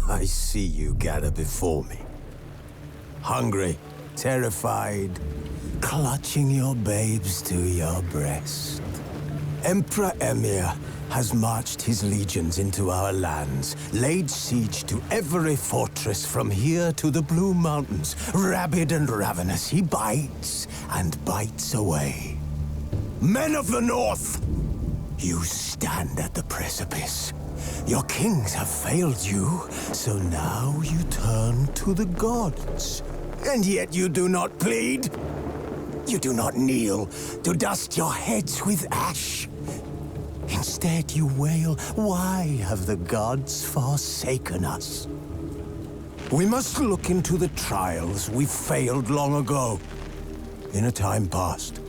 I see you gather before me. Hungry, terrified, clutching your babes to your breast. Emperor Emhyr has marched his legions into our lands, laid siege to every fortress from here to the Blue Mountains. Rabid and ravenous, he bites and bites away. Men of the North, you stand at the precipice. Your kings have failed you, so now you turn to the gods. And yet you do not plead. You do not kneel to dust your heads with ash. Instead you wail, why have the gods forsaken us? We must look into the trials we failed long ago. In a time past,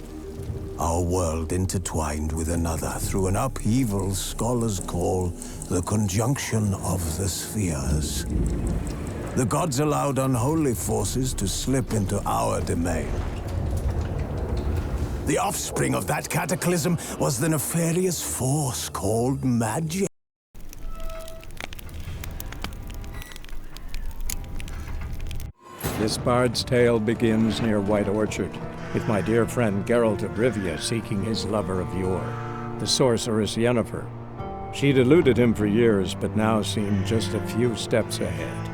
our world intertwined with another through an upheaval scholars call the conjunction of the spheres. The gods allowed unholy forces to slip into our domain. The offspring of that cataclysm was the nefarious force called magic. This bard's tale begins near White Orchard, with my dear friend Geralt of Rivia seeking his lover of yore, the sorceress Yennefer. She'd eluded him for years, but now seemed just a few steps ahead.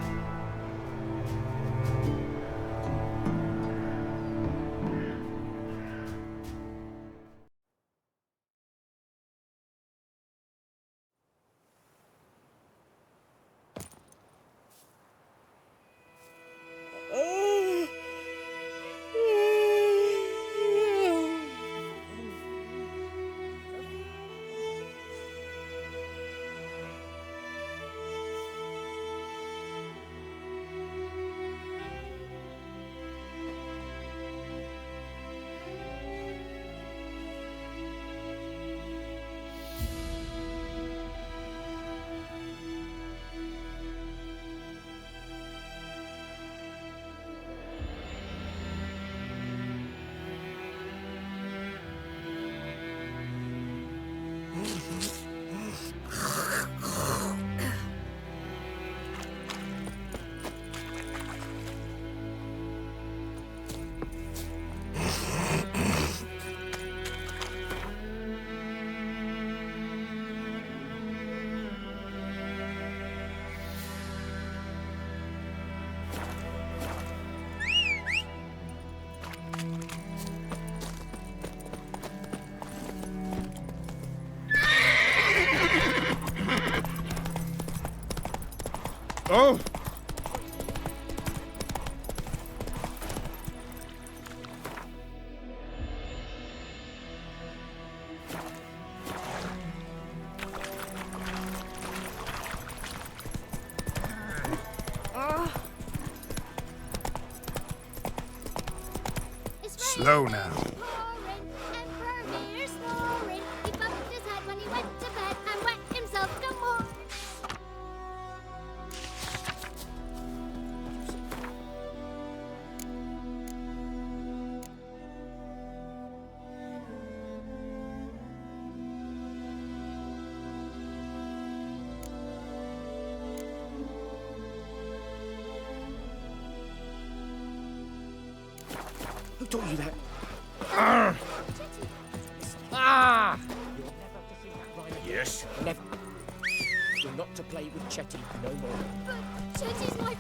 Oh! Slow now. Who taught you that? Yes? Never. You're not to play with Chetty no more. But Chetty's my...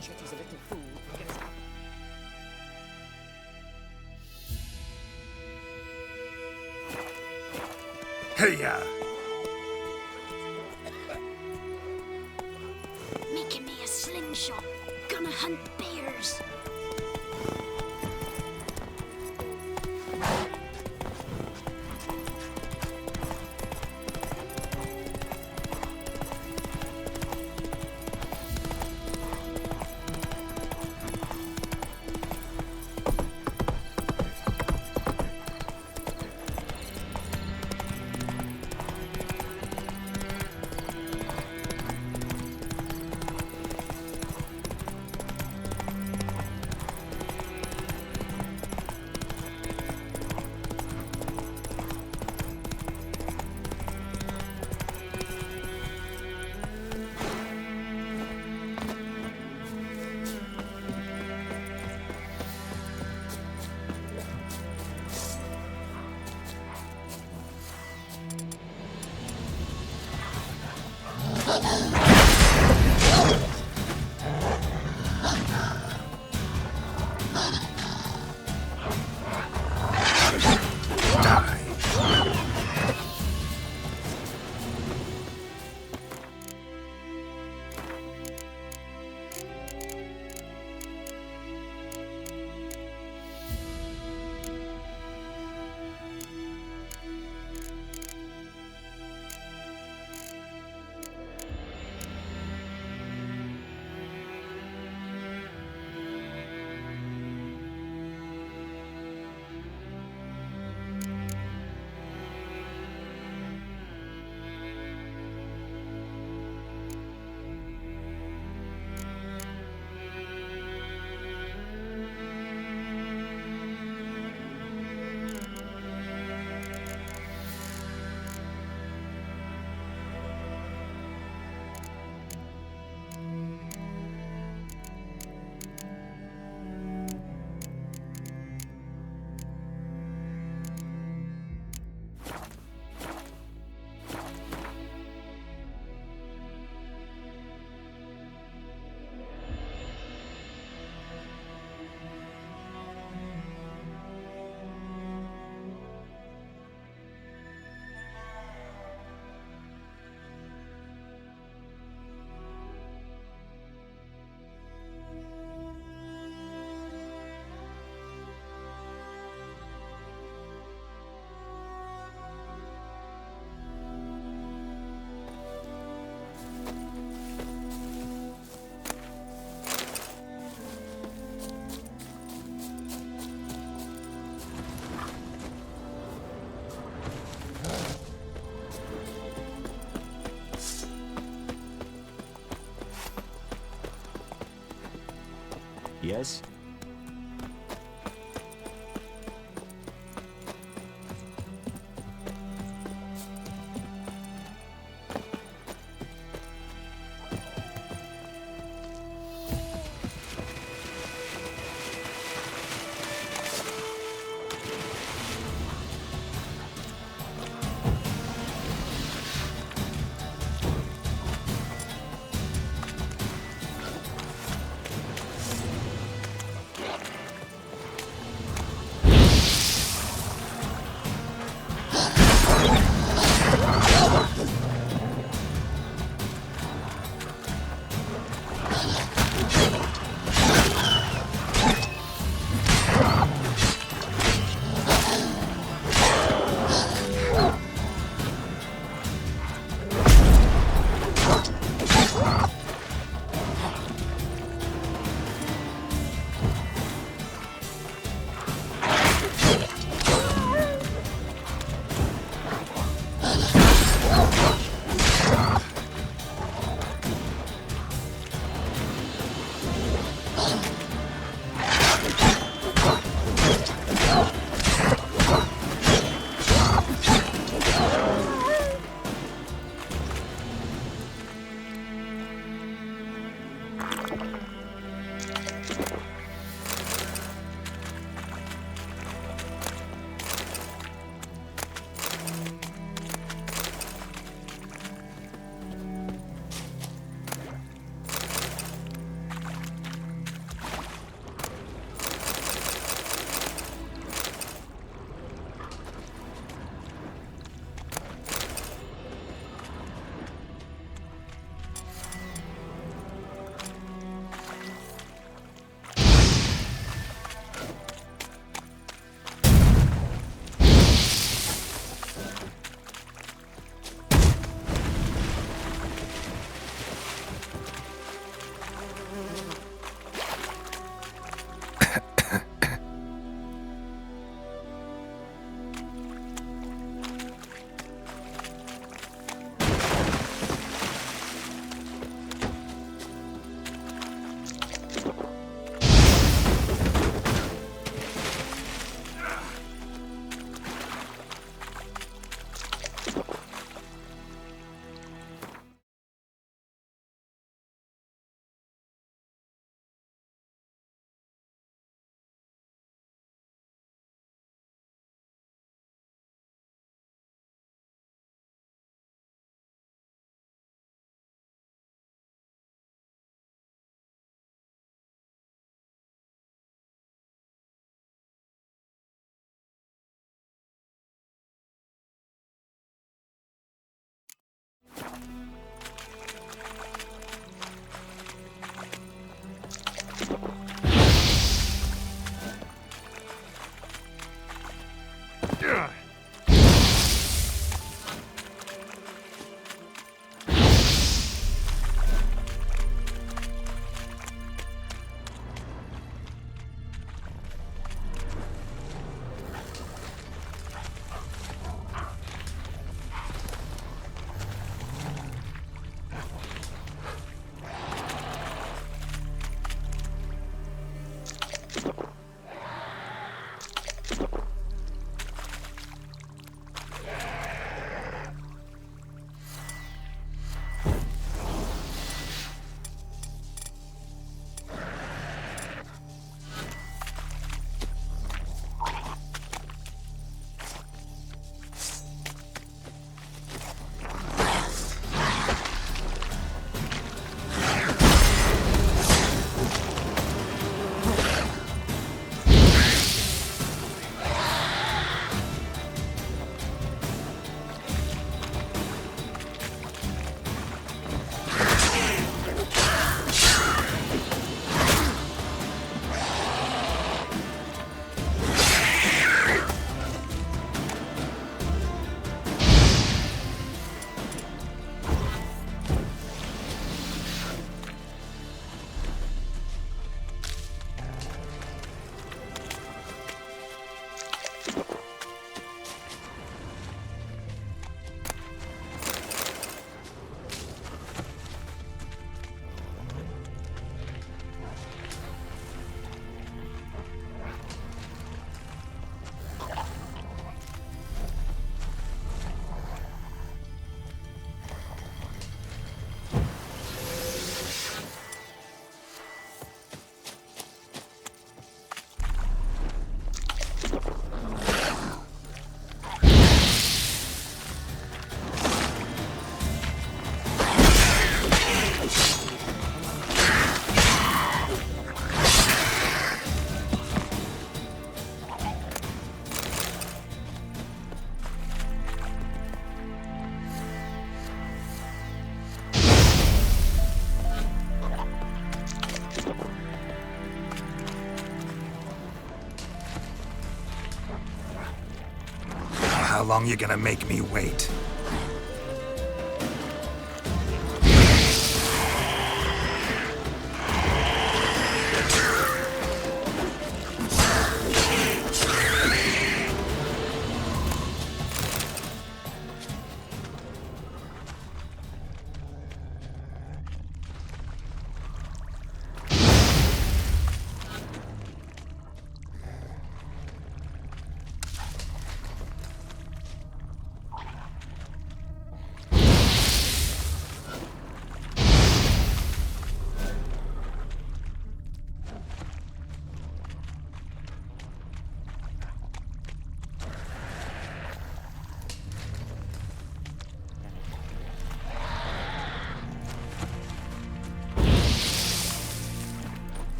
Chetty's a little fool. Get us out. Hey-ya! Making me a slingshot. Gonna hunt bears. Yes? long you gonna make me wait?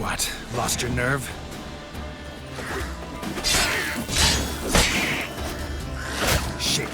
What? Lost your nerve? Shit.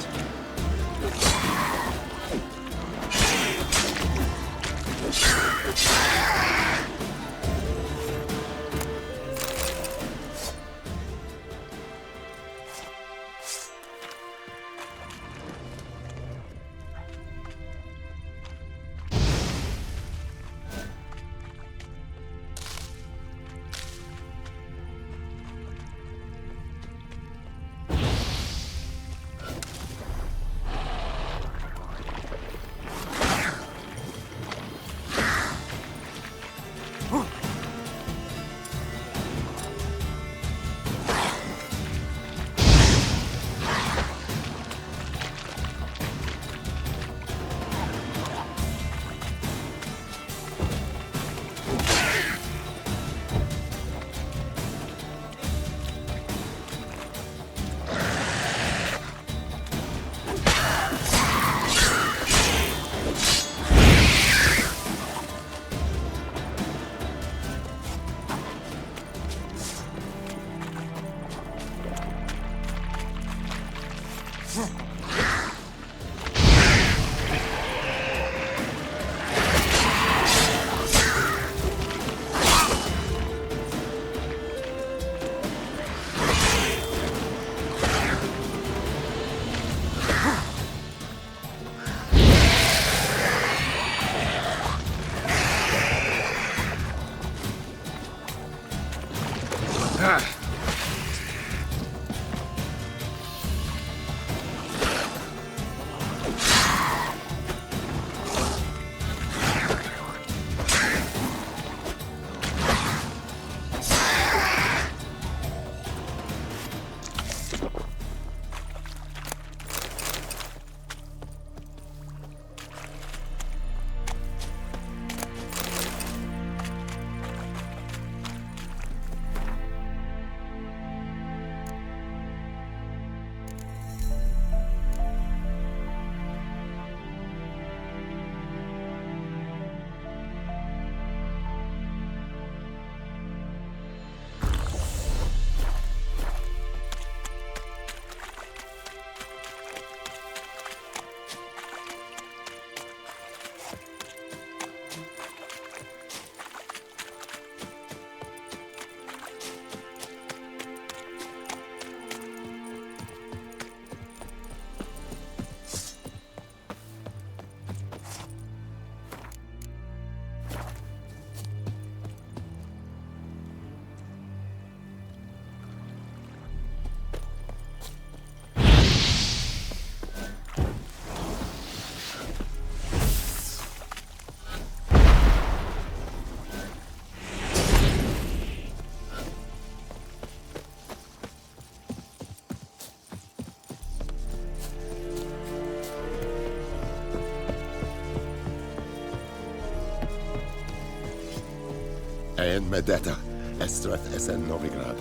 And Medetta, Estrath Essen Novigrad.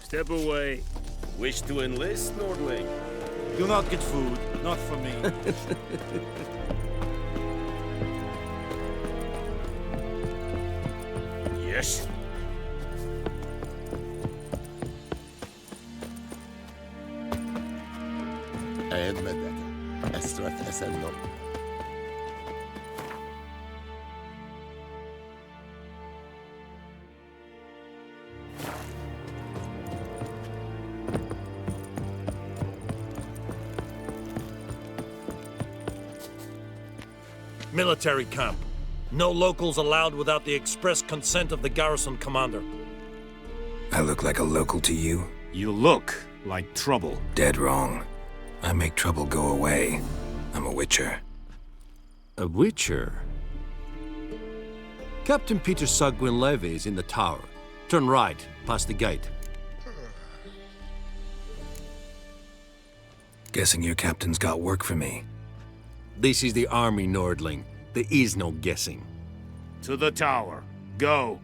Step away. Wish to enlist, Nordling? Do not get food, not for me. Yes. And Medetta, Estrath Essen Novigrad. Military camp. No locals allowed without the express consent of the garrison commander. I look like a local to you? You look like trouble. Dead wrong. I make trouble go away. I'm a witcher. A witcher? Captain Peter Saar Gwynleve is in the tower. Turn right, past the gate. Guessing your captain's got work for me. This is the army, Nordling. There is no guessing. To the tower. Go.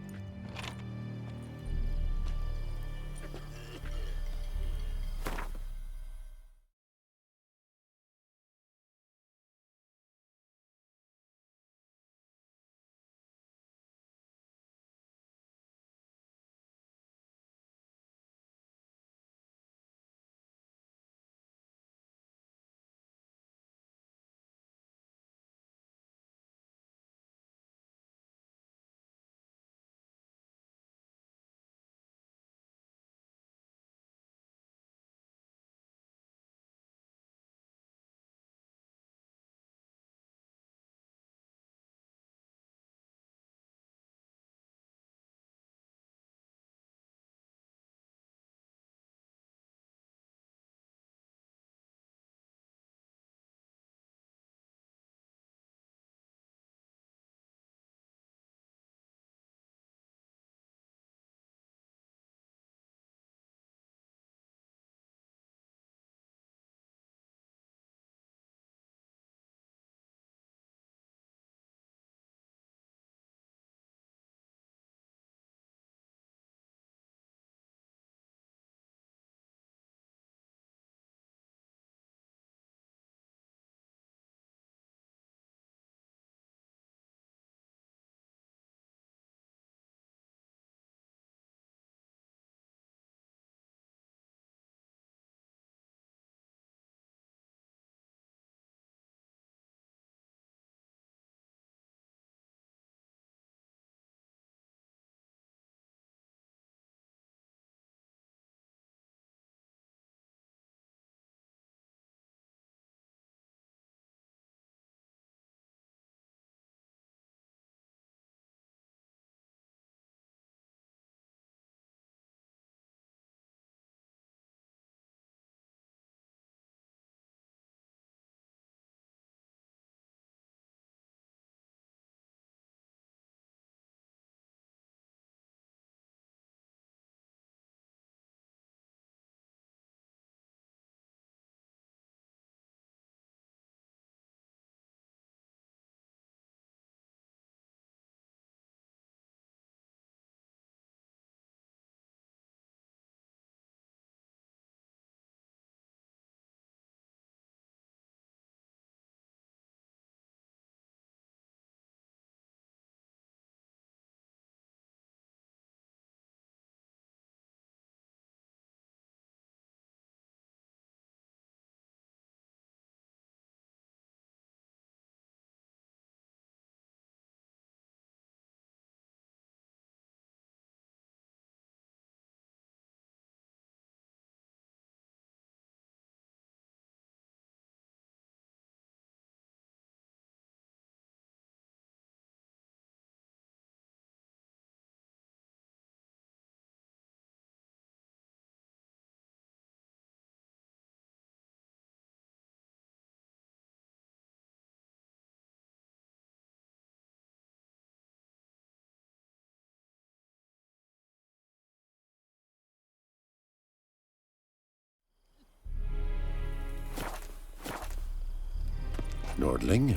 Nordling?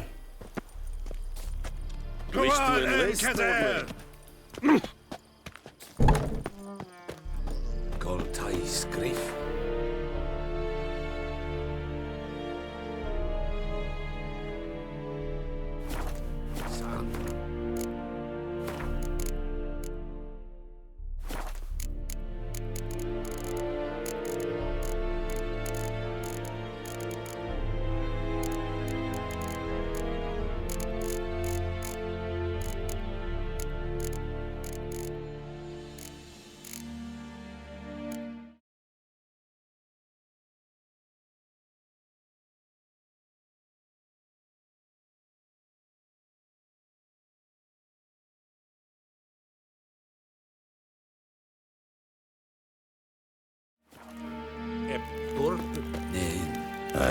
Wish to enlist, Nordling? Goltai Skrif.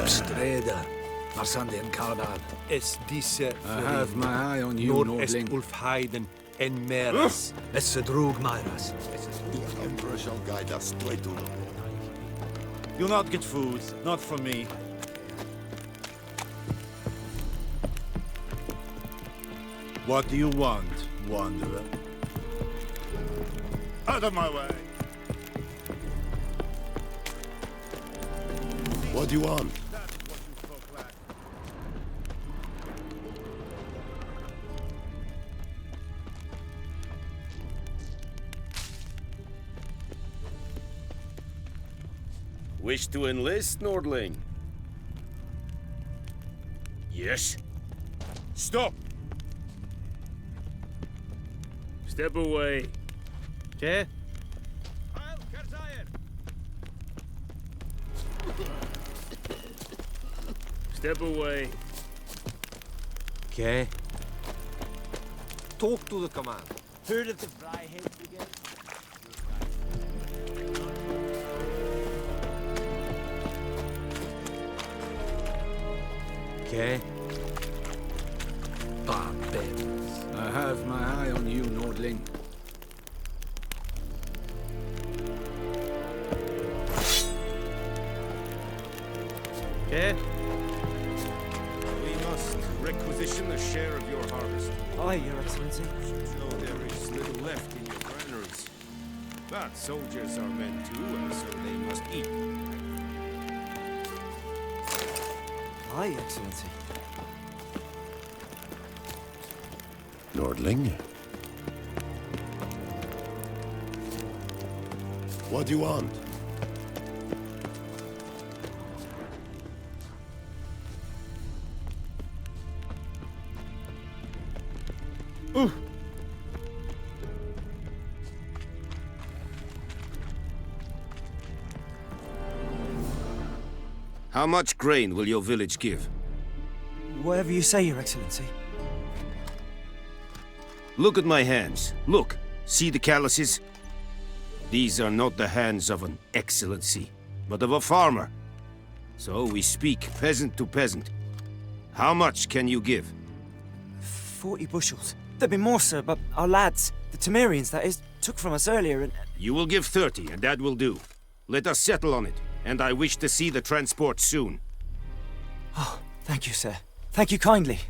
Streda, Marsanden Kardal. Es diese I have my eye on you, Nord est Nordling. Ulfheiden en Meras. Es drug Mairas. The Emperor shall guide us straight to the You'll not get food, not from me. What do you want, wanderer? Out of my way! What do you want? That's what you folk lack. Wish to enlist, Nordling? Yes? Stop! Step away. Okay? Step away. Okay. Talk to the command. Heard of the Flyhead Brigade? Okay. I have my eye on you, Nordling. Okay? We must requisition a share of your harvest. Aye, Your Excellency. So there is little left in your granaries. But soldiers are men too, and so they must eat. Aye, Excellency. Nordling? What do you want? How much grain will your village give? Whatever you say, Your Excellency. Look at my hands. Look. See the calluses? These are not the hands of an excellency, but of a farmer. So we speak peasant to peasant. How much can you give? 40 bushels. There'd be more, sir, but our lads, the Temerians, that is, took from us earlier and... You will give 30, and that will do. Let us settle on it, and I wish to see the transport soon. Oh, thank you, sir. Thank you kindly.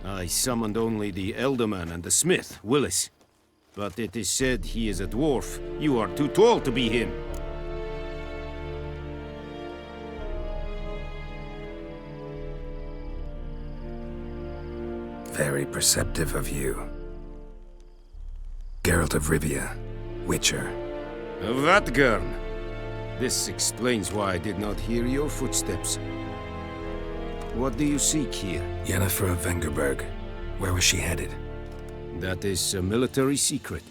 I summoned only the Elderman and the smith, Willis. But it is said he is a dwarf. You are too tall to be him. Very perceptive of you. Geralt of Rivia, Witcher. Vatgern. This explains why I did not hear your footsteps. What do you seek here? Yennefer of Vengerberg. Where was she headed? That is a military secret.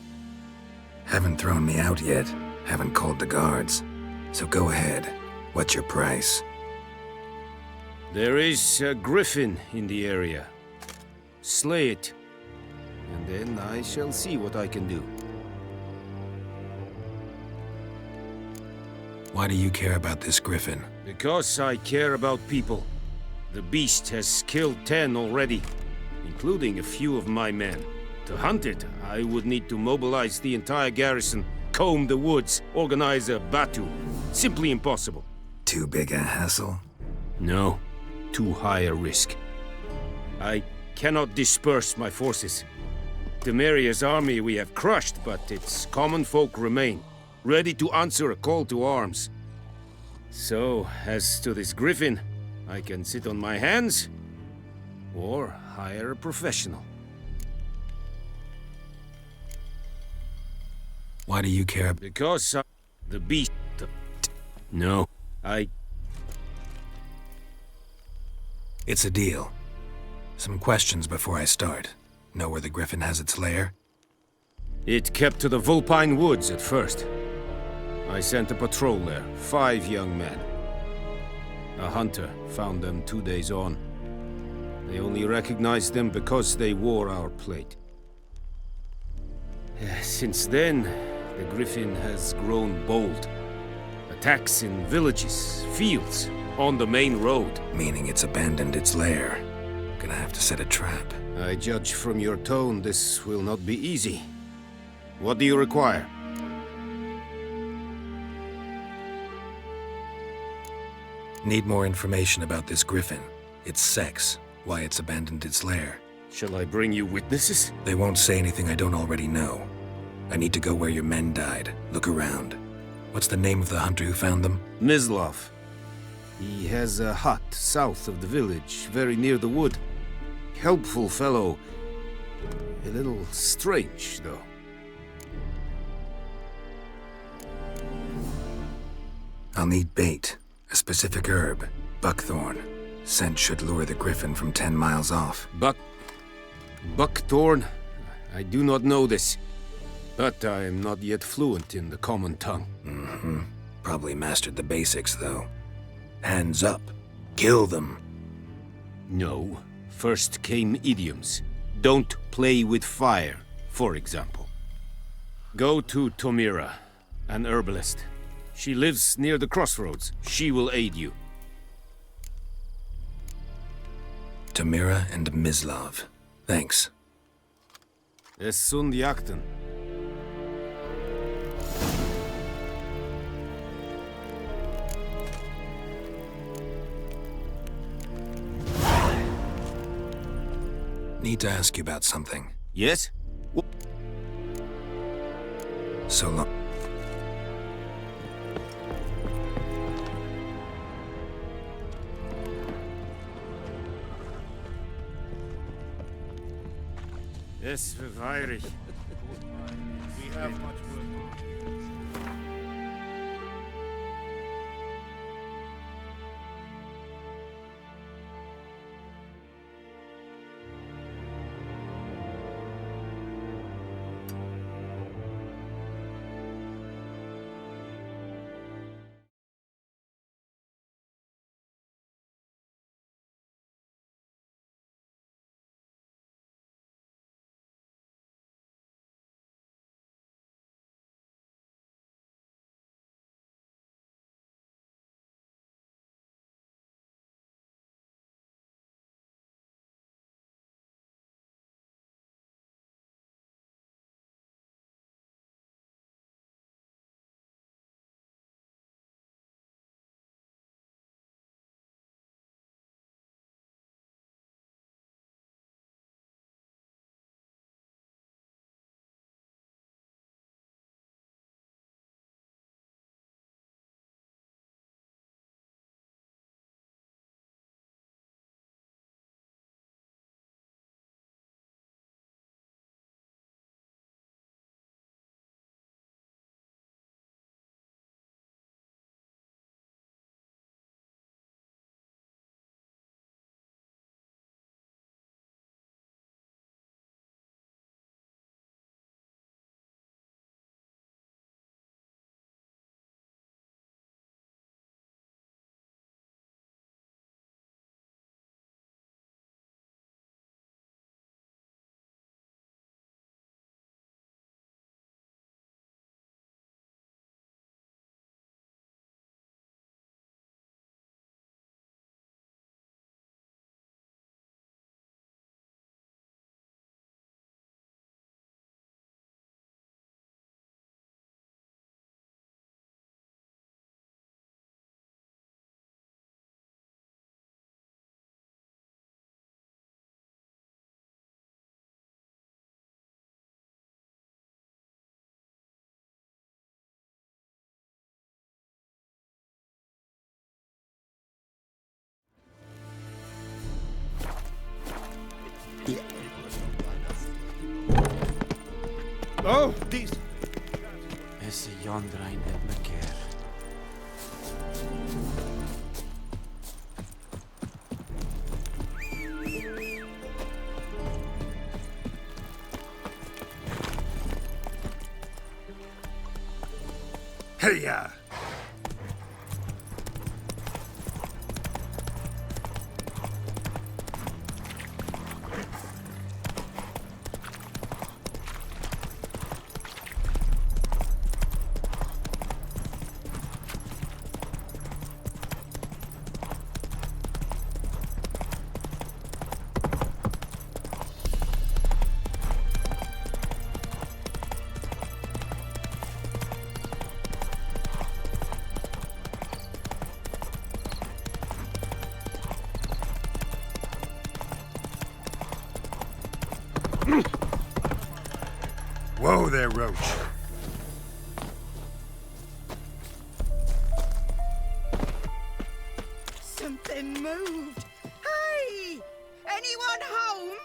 Haven't thrown me out yet. Haven't called the guards. So go ahead. What's your price? There is a griffin in the area. Slay it, and then I shall see what I can do. Why do you care about this griffin? Because I care about people. The beast has killed 10 already, including a few of my men. To hunt it, I would need to mobilize the entire garrison, comb the woods, organize a batu. Simply impossible. Too big a hassle? No, too high a risk. I cannot disperse my forces. Temeria's army we have crushed, but its common folk remain, ready to answer a call to arms. So, as to this griffin, I can sit on my hands, or hire a professional. Why do you care? Because the beast... No, It's a deal. Some questions before I start. Know where the griffin has its lair? It kept to the Vulpine Woods at first. I sent a patrol there, 5 young men. A hunter found them 2 days on. They only recognized them because they wore our plate. Since then, the griffin has grown bold. Attacks in villages, fields, On the main road. Meaning it's abandoned its lair. Gonna have to set a trap. I judge from your tone this will not be easy. What do you require? Need more information about this griffin. Its sex, why it's abandoned its lair. Shall I bring you witnesses? They won't say anything I don't already know. I need to go where your men died. Look around. What's the name of the hunter who found them? Mislav. He has a hut south of the village, very near the wood. Helpful fellow. A little strange, though. I'll need bait. A specific herb. Buckthorn. Scent should lure the griffin from 10 miles off. Buckthorn? I do not know this. But I am not yet fluent in the common tongue. Mm-hmm. Probably mastered the basics, though. Hands up. Kill them. No. First came idioms. Don't play with fire, for example. Go to Tomira, an herbalist. She lives near the crossroads. She will aid you. Tomira and Mislav. Thanks. Es sunt jakten. Need to ask you about something. Yes? So long. Es verweirig. We have much work. Oh, these. Is yonder ein et me keer. Hey-ya! Whoa there, Roach. Something moved. Hey! Anyone home?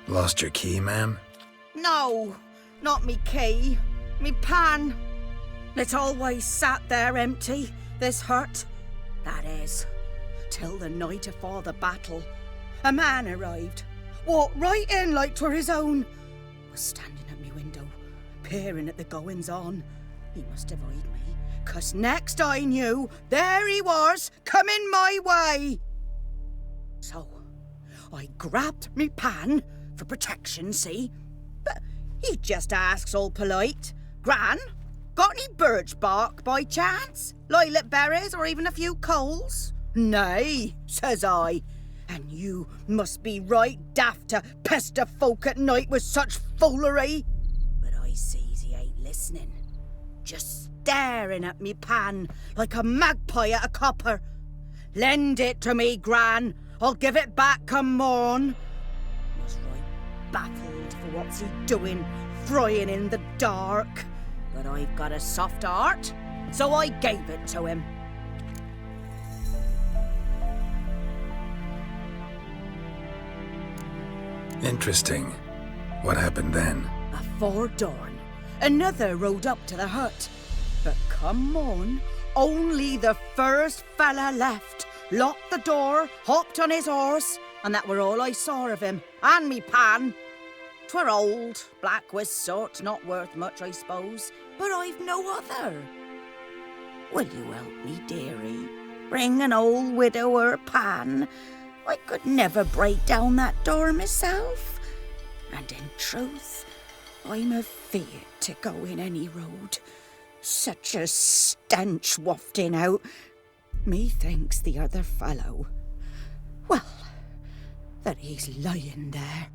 Lost your key, ma'am? No, not me key. Me pan. It's always sat there empty, this hut. That is, till the night afore the battle. A man arrived, walked right in like 'twere his own. Was standing at me window, peering at the goings-on. He must have eyed me, 'cause next I knew, there he was, coming my way. So, I grabbed me pan, for protection, see? But he just asks all polite, Gran, got any birch bark by chance? Lilac berries or even a few coals? Nay, says I. And you must be right daft to pester folk at night with such foolery. But I sees he ain't listening. Just staring at me pan like a magpie at a copper. Lend it to me, Gran. I'll give it back come morn. Was right baffled for what's he doing, frying in the dark. But I've got a soft heart, so I gave it to him. Interesting. What happened then? Afore dawn, another rode up to the hut. But come on, only the first fella left. Locked the door, hopped on his horse, and that were all I saw of him, and me pan. 'Twere old, black with soot, not worth much, I suppose, but I've no other. Will you help me, dearie? Bring an old widower pan? I could never break down that door myself. And in truth, I'm afeard to go in any road. Such a stench wafting out. Methinks the other fellow, well, that he's lying there.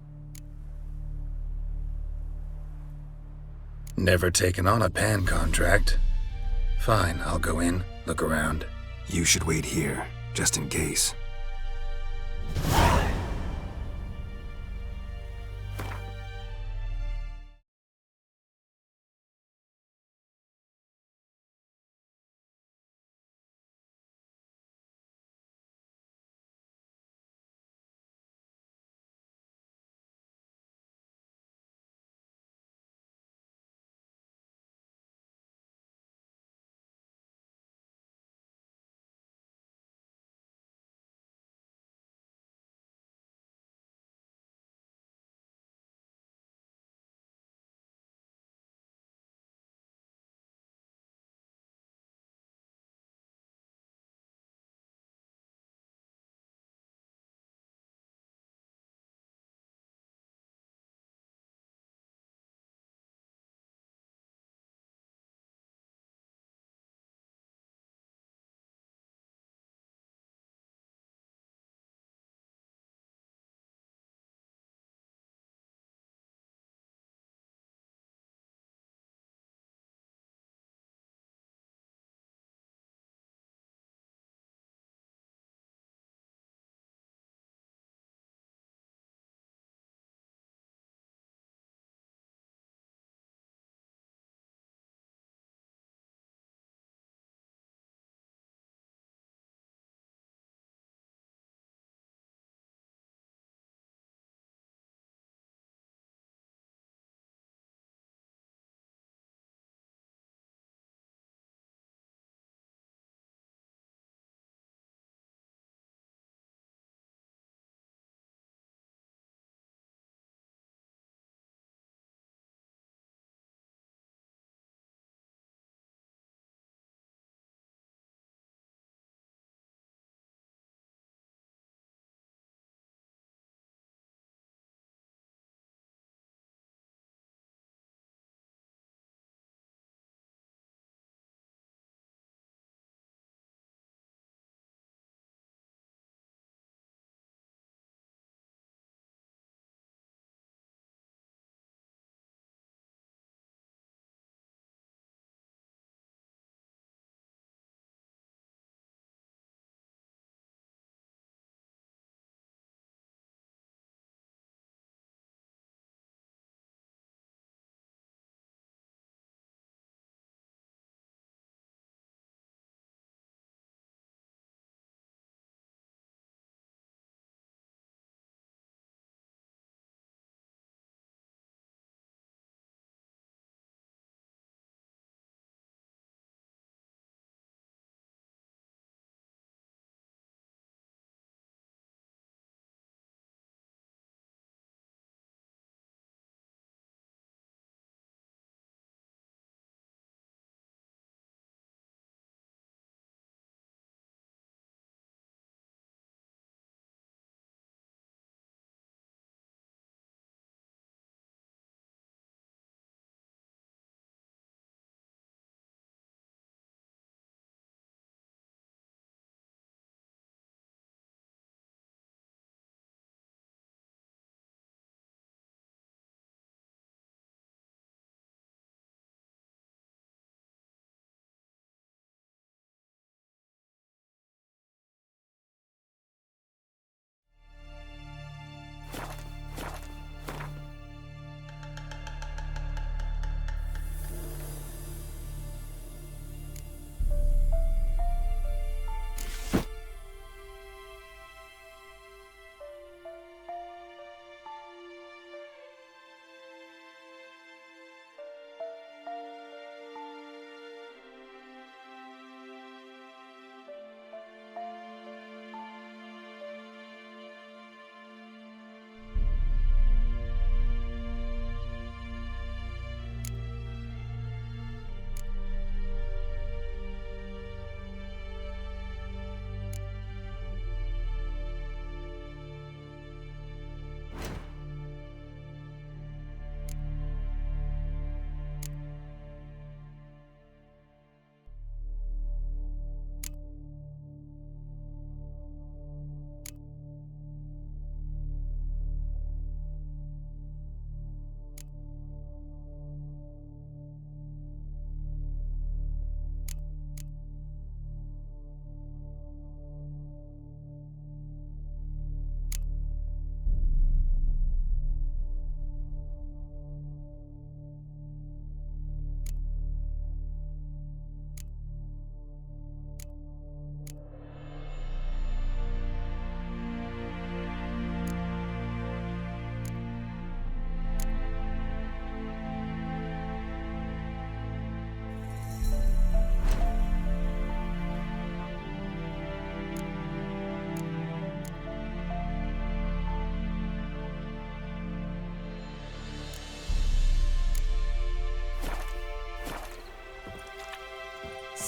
Never taken on a pan contract. Fine, I'll go in, look around. You should wait here, just in case.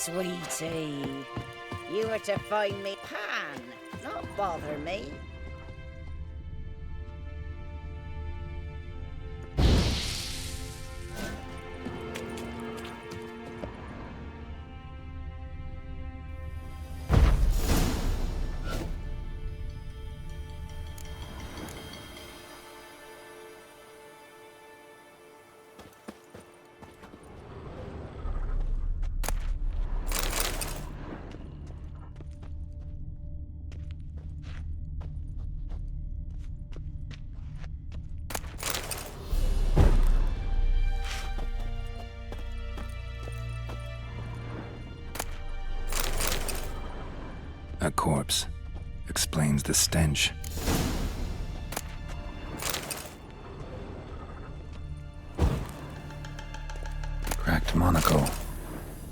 sweetie. You were to find me Pan, not bother me. A corpse. Explains the stench. Cracked monocle.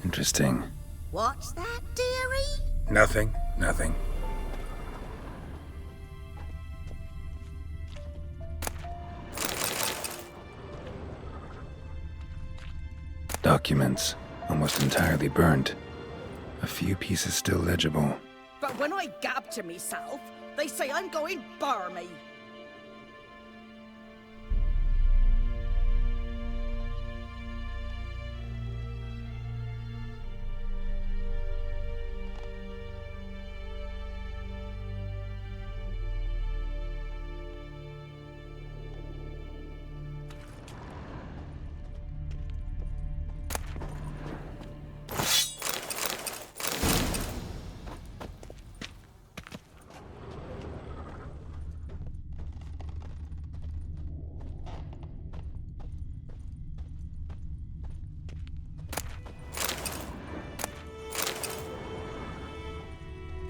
Interesting. What's that, dearie? Nothing. Documents. Almost entirely burnt. A few pieces still legible. But when I gab to myself, they say I'm going barmy.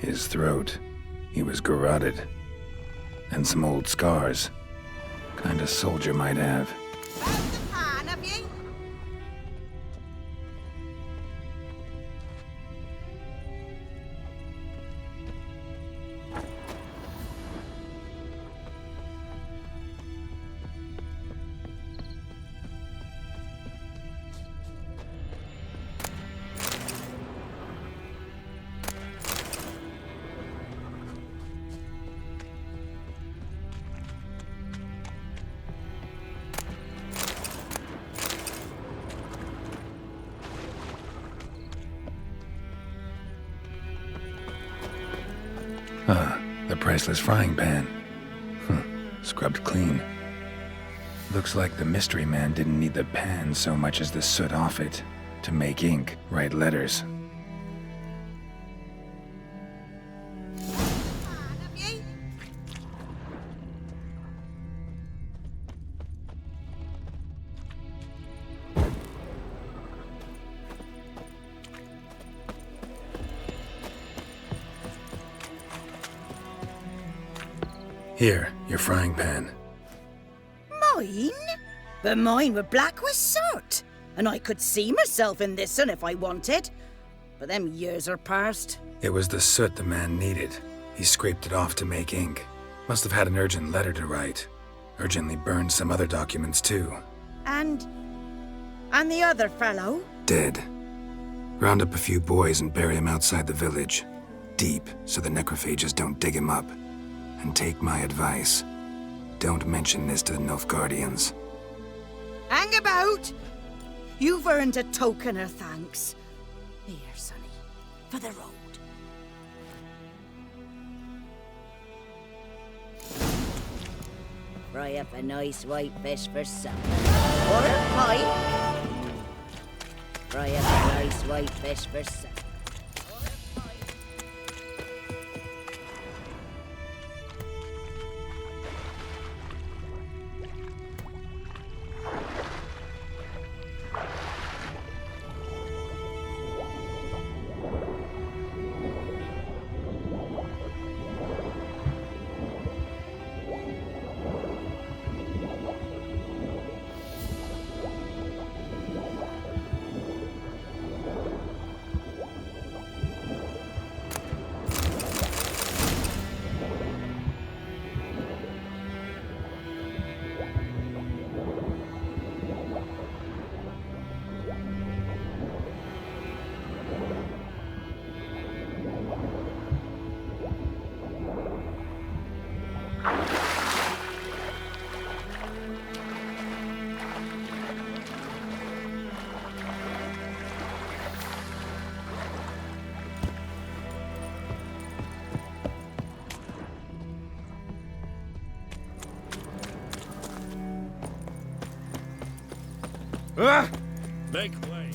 His throat. He was garroted. And some old scars. Kind a soldier might have. Found the pan, have you? The priceless frying pan. Scrubbed clean. Looks like the mystery man didn't need the pan so much as the soot off it to make ink, write letters. Here, your frying pan. Mine? But mine were black with soot. And I could see myself in this one if I wanted. But them years are past. It was the soot the man needed. He scraped it off to make ink. Must have had an urgent letter to write. Urgently burned some other documents too. And the other fellow? Dead. Round up a few boys and bury him outside the village. Deep, so the necrophages don't dig him up. And take my advice. Don't mention this to the Nilfgaardians. Hang about! You've earned a token of thanks. Here, sonny, for the road. Fry up a nice white fish for supper. Or a pie. Fry up a nice white fish for supper. Make way.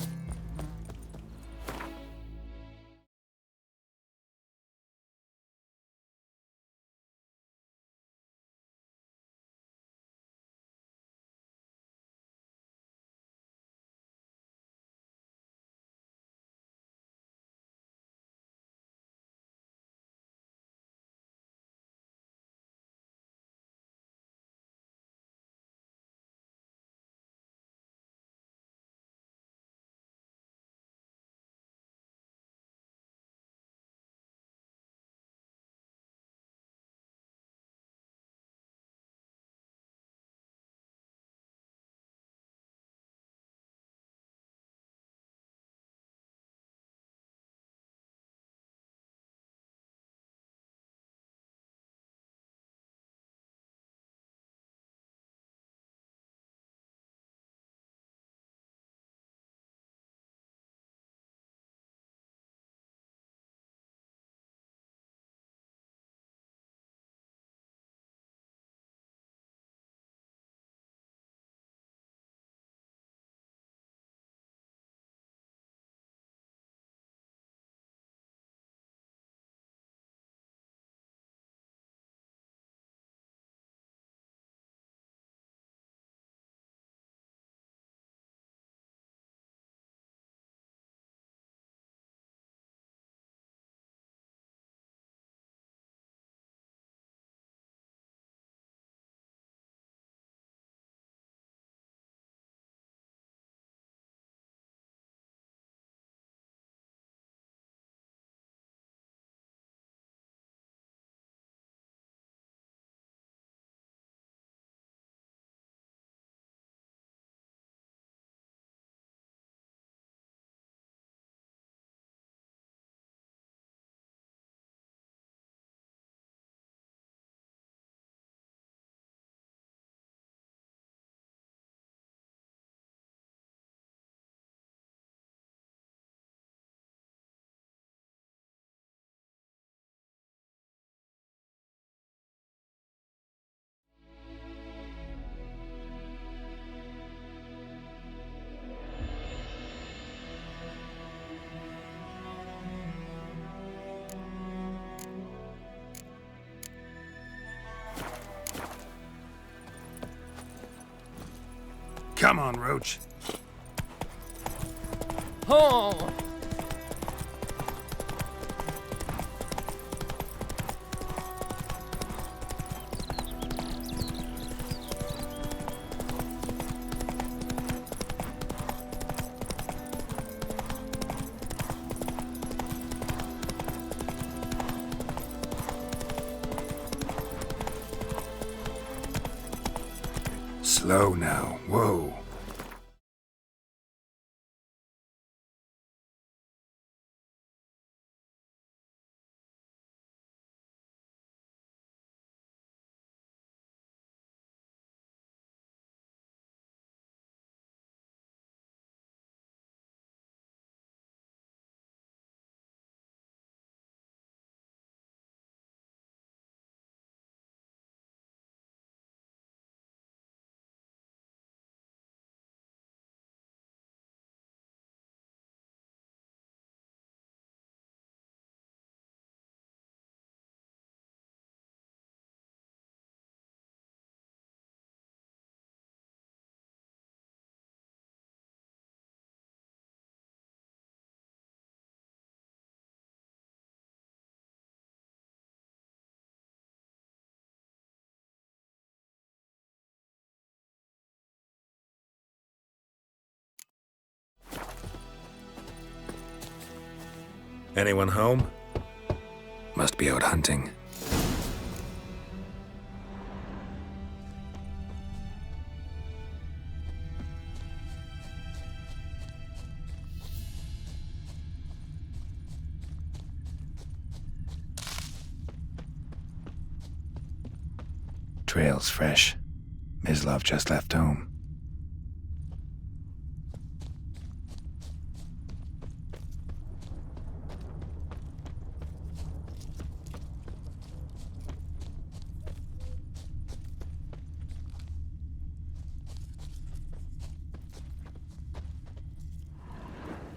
Come on, Roach. Oh! Slow now. Whoa. Anyone home? Must be out hunting. Trail's fresh. Mislov just left home.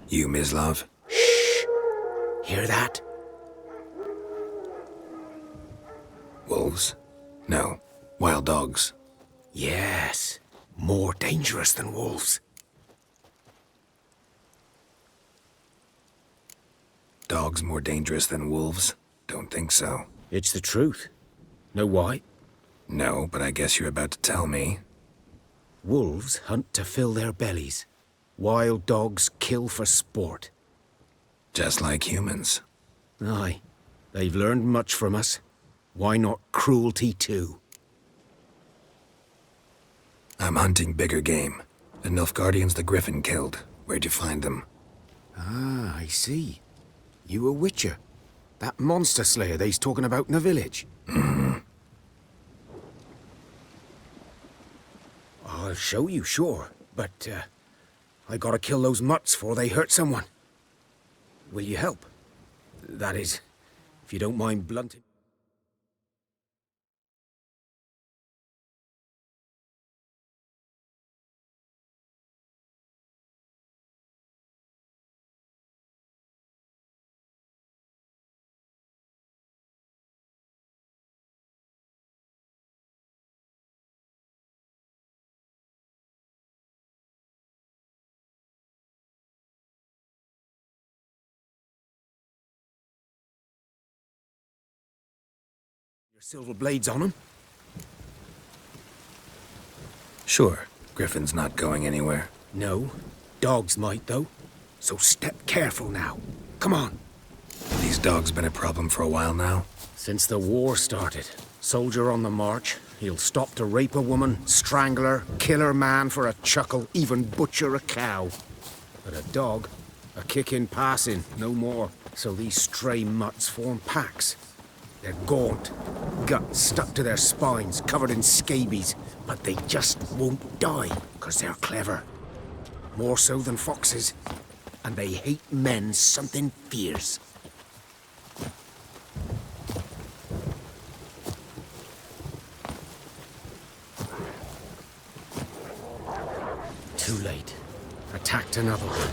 You, Mislav? Hear that? Wolves? No. Wild dogs. Yes. More dangerous than wolves. Dogs more dangerous than wolves? Don't think so. It's the truth. Know why? No, but I guess you're about to tell me. Wolves hunt to fill their bellies. Wild dogs kill for sport. Just like humans. Aye. They've learned much from us. Why not cruelty too? I'm hunting bigger game. The Nilfgaardians the Griffin killed. Where'd you find them? Ah, I see. You a witcher. That monster slayer they's talking about in the village. I'll show you, sure. But, I gotta kill those mutts before they hurt someone. Will you help? That is, if you don't mind blunting. Your silver blades on them? Sure. Griffin's not going anywhere. No. Dogs might, though. So step careful now. Come on. These dogs been a problem for a while now? Since the war started. Soldier on the march. He'll stop to rape a woman, strangle her, kill her man for a chuckle, even butcher a cow. But a dog, a kick in passing, no more. So these stray mutts form packs. They're gaunt, guts stuck to their spines, covered in scabies, but they just won't die, because they're clever. More so than foxes. And they hate men something fierce. Too late. Attacked another one.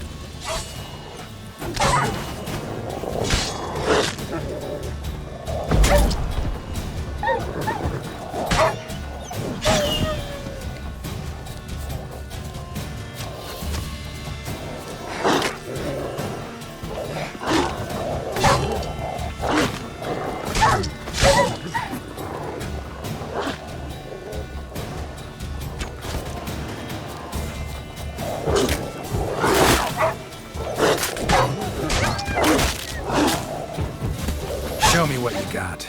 Show me what you got.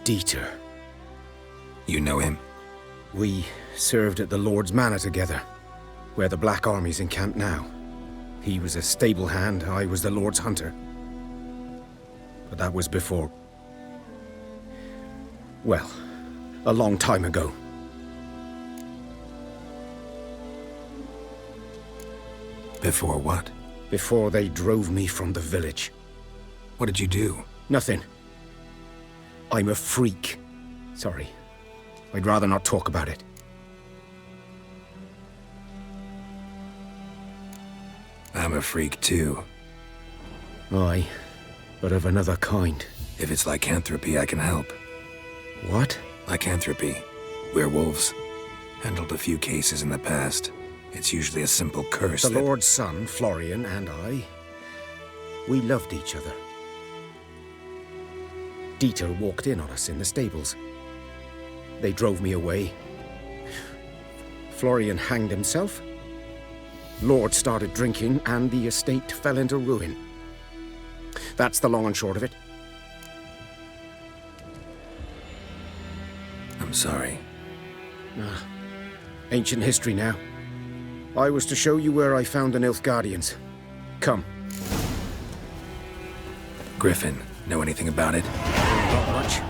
Dieter. You know him? We served at the Lord's Manor together, where the Black Army's encamped now. He was a stable hand, I was the Lord's hunter. But that was before... well, a long time ago. Before what? Before they drove me from the village. What did you do? Nothing. I'm a freak. Sorry. I'd rather not talk about it. I'm a freak too. Aye, but of another kind. If it's lycanthropy, I can help. What? Lycanthropy. Werewolves. Handled a few cases in the past. It's usually a simple curse The Lord's son, Florian, and I, we loved each other. Dieter walked in on us in the stables. They drove me away. Florian hanged himself. Lord started drinking, and the estate fell into ruin. That's the long and short of it. I'm sorry. Ancient history now. I was to show you where I found the Nilfgaardians. Come. Griffin, know anything about it? Not much.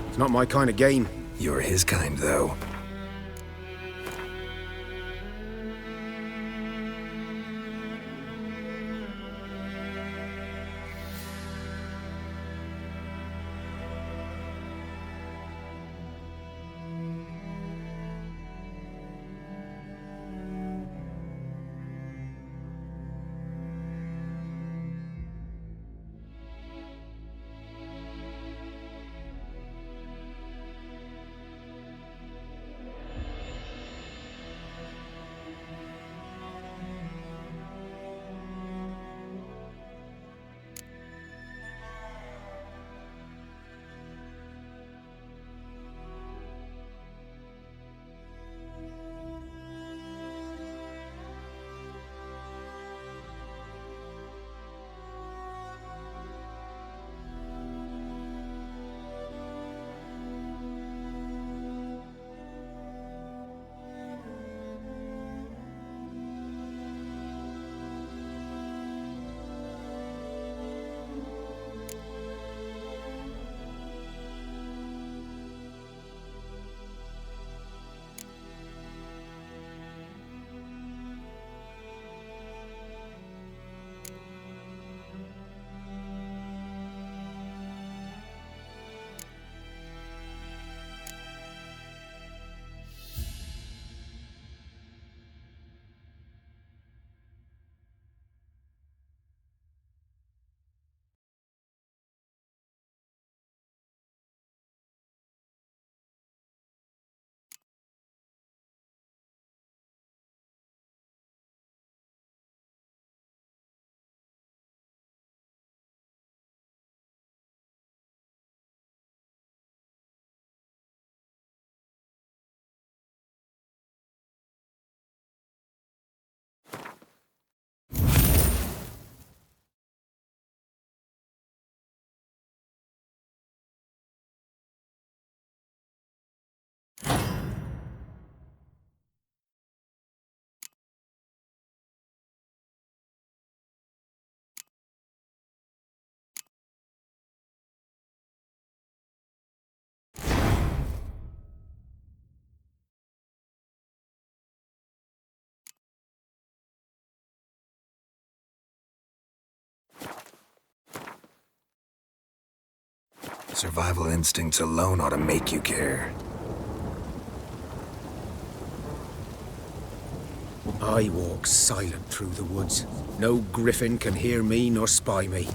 It's not my kind of game. You're his kind, though. Survival instincts alone ought to make you care. I walk silent through the woods. No griffin can hear me nor spy me.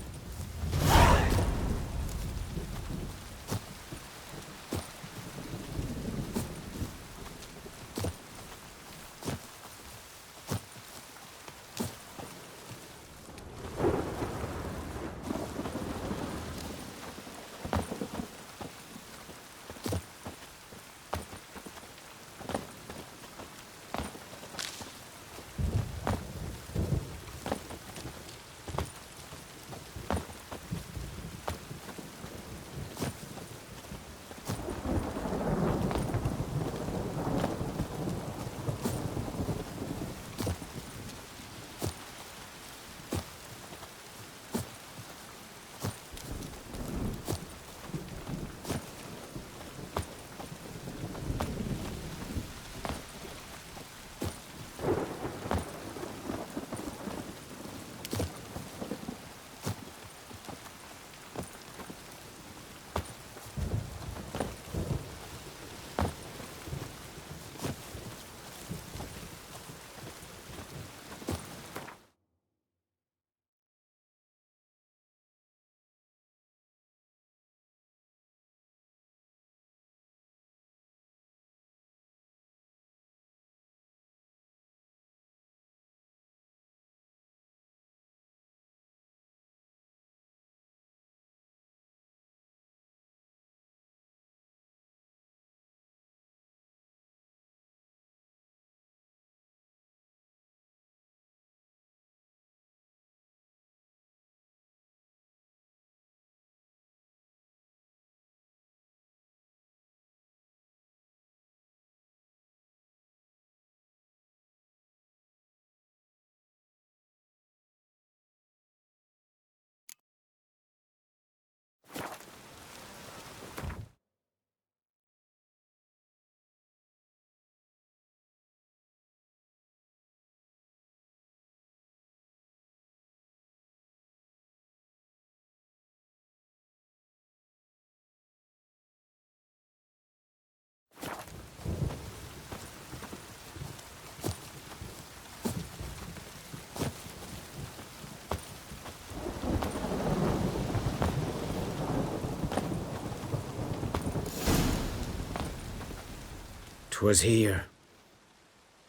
'Twas here.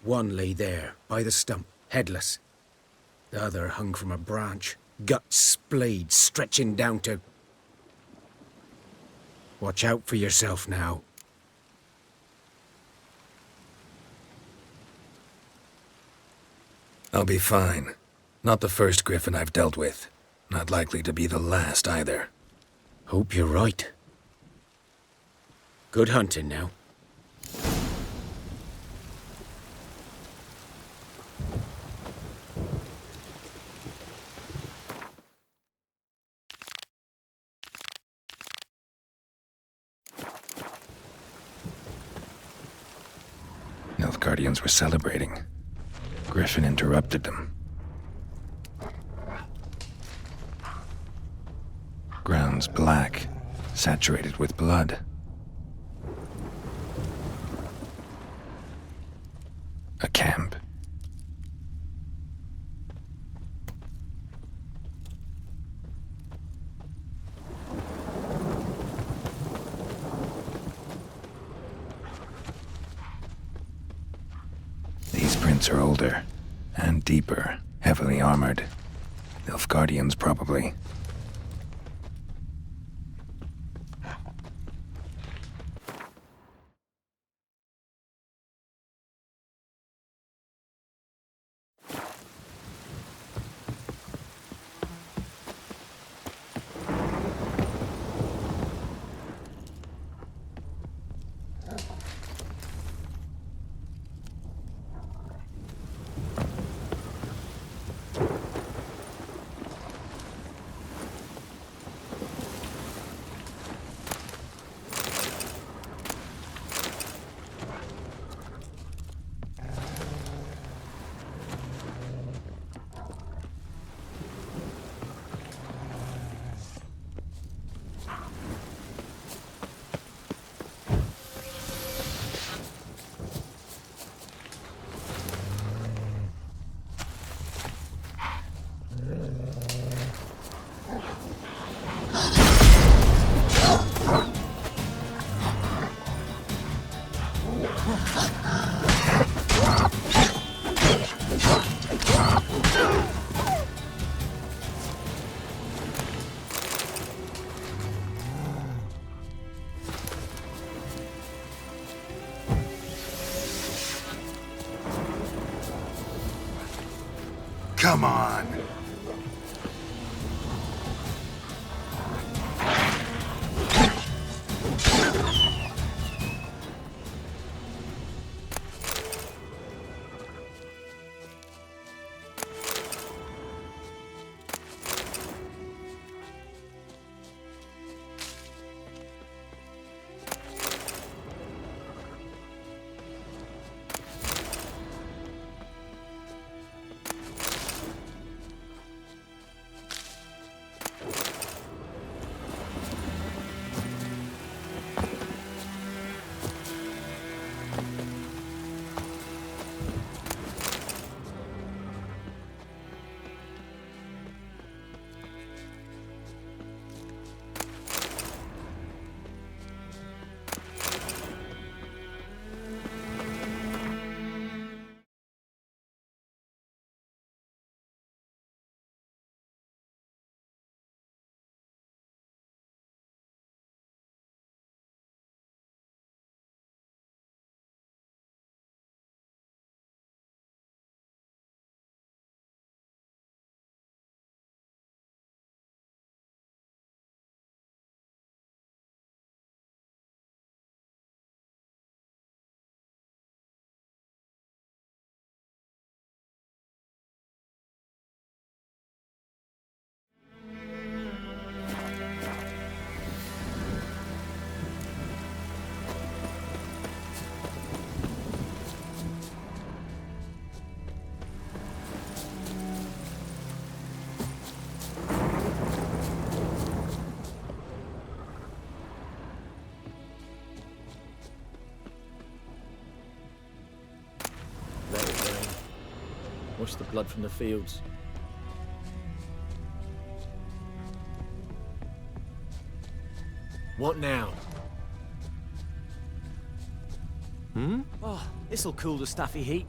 One lay there, by the stump, headless. The other hung from a branch, guts splayed, stretching down to... Watch out for yourself now. I'll be fine. Not the first griffin I've dealt with. Not likely to be the last either. Hope you're right. Good hunting now. Nilfgaardians were celebrating. Griffin interrupted them. Ground's black, saturated with blood. A camp. These prints are older and deeper, heavily armored. Nilfgaardians, probably. Come on! Wash the blood from the fields. What now? Oh, this'll cool the stuffy heat.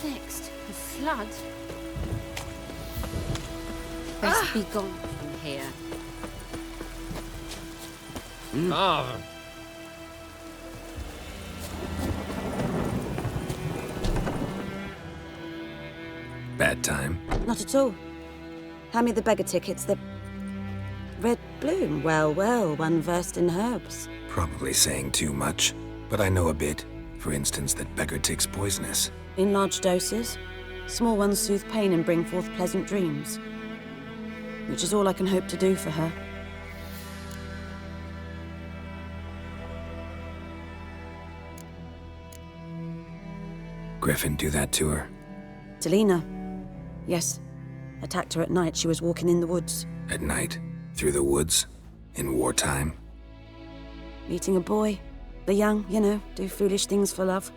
Next, the flood. Best be gone from here. Bad time. Not at all. Hand me the beggar tickets, the red bloom. Well, well, one versed in herbs. Probably saying too much, but I know a bit. For instance, that beggar tick's poisonous. In large doses. Small ones soothe pain and bring forth pleasant dreams. Which is all I can hope to do for her. Griffin do that to her? Delina. Yes. Attacked her at night. She was walking in the woods. At night? Through the woods? In wartime? Meeting a boy. The young, you know, do foolish things for love.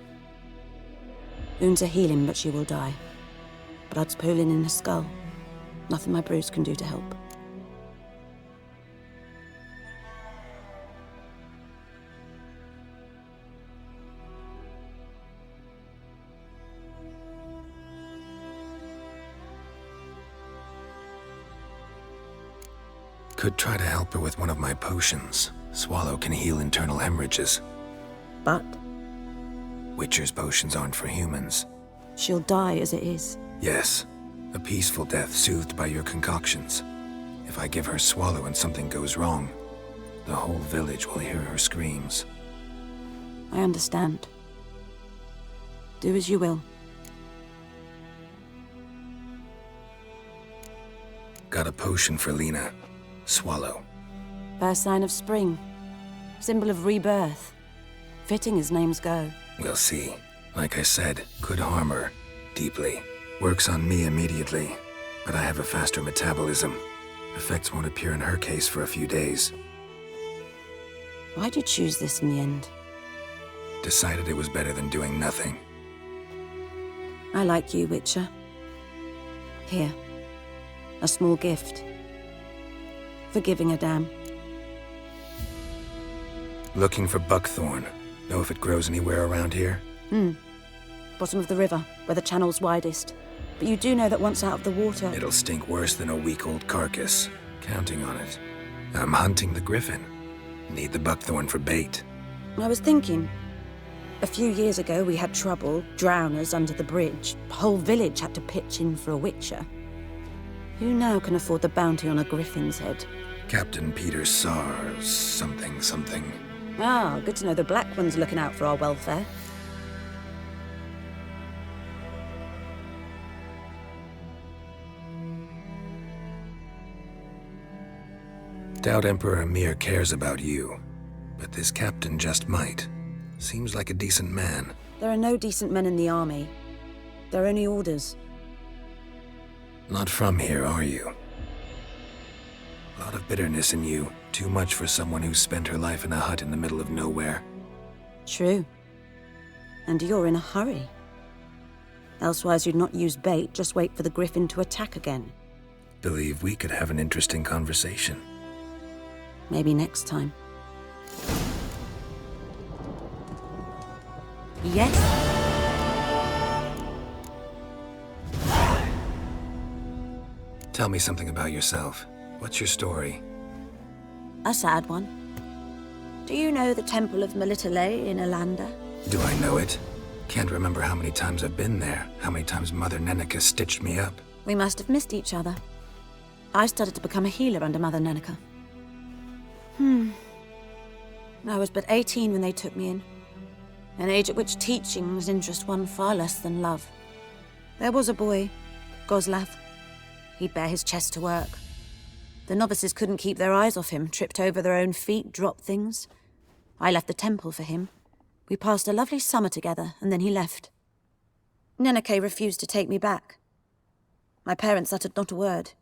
Wounds are healing, but she will die. Blood's pooling in her skull. Nothing my brews can do to help. Could try to help her with one of my potions. Swallow can heal internal hemorrhages. But? Witcher's potions aren't for humans. She'll die as it is. Yes. A peaceful death soothed by your concoctions. If I give her Swallow and something goes wrong, the whole village will hear her screams. I understand. Do as you will. Got a potion for Lena. Swallow. First sign of spring. Symbol of rebirth. Fitting as names go. We'll see. Like I said, could harm her. Deeply. Works on me immediately. But I have a faster metabolism. Effects won't appear in her case for a few days. Why'd you choose this in the end? Decided it was better than doing nothing. I like you, Witcher. Here. A small gift. For giving a damn. Looking for buckthorn. Know if it grows anywhere around here? Bottom of the river, where the channel's widest. But you do know that once out of the water... It'll stink worse than a week-old carcass. Counting on it. I'm hunting the griffin. Need the buckthorn for bait. I was thinking... A few years ago we had trouble, drowners under the bridge. The whole village had to pitch in for a witcher. Who now can afford the bounty on a griffin's head? Captain Peter Sars, something. Ah, good to know the Black One's looking out for our welfare. Doubt Emperor Emhyr cares about you, but this captain just might. Seems like a decent man. There are no decent men in the army. They're only orders. Not from here, are you? A lot of bitterness in you. Too much for someone who's spent her life in a hut in the middle of nowhere. True. And you're in a hurry. Elsewise you'd not use bait, just wait for the griffin to attack again. Believe we could have an interesting conversation. Maybe next time. Yes? Tell me something about yourself. What's your story? A sad one. Do you know the Temple of Melitele in Alanda? Do I know it? Can't remember how many times I've been there, how many times Mother Neneka stitched me up. We must have missed each other. I started to become a healer under Mother Neneka. I was but 18 when they took me in. An age at which teachings interest one far less than love. There was a boy, Goslav. He'd bare his chest to work. The novices couldn't keep their eyes off him, tripped over their own feet, dropped things. I left the temple for him. We passed a lovely summer together, and then he left. Neneke refused to take me back. My parents uttered not a word,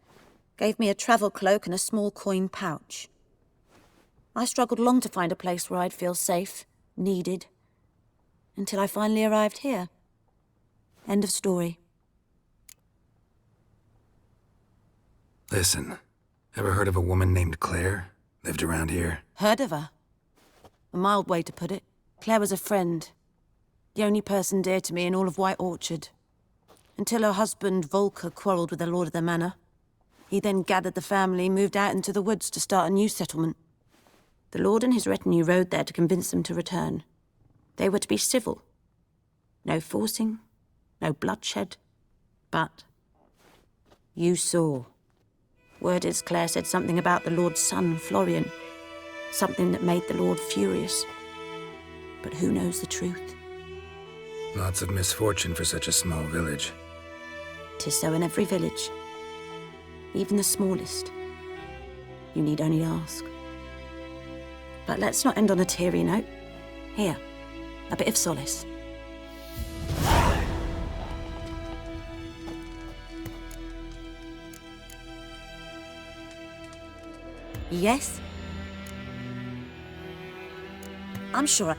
gave me a travel cloak and a small coin pouch. I struggled long to find a place where I'd feel safe, needed, until I finally arrived here. End of story. Listen, ever heard of a woman named Claire? Lived around here? Heard of her? A mild way to put it. Claire was a friend. The only person dear to me in all of White Orchard. Until her husband, Volker, quarreled with the lord of the manor. He then gathered the family, moved out into the woods to start a new settlement. The lord and his retinue rode there to convince them to return. They were to be civil. No forcing, no bloodshed. But you saw. Word is Claire said something about the lord's son, Florian. Something that made the lord furious. But who knows the truth? Lots of misfortune for such a small village. 'Tis so in every village. Even the smallest. You need only ask. But let's not end on a teary note. Here, a bit of solace. Yes? I'm sure.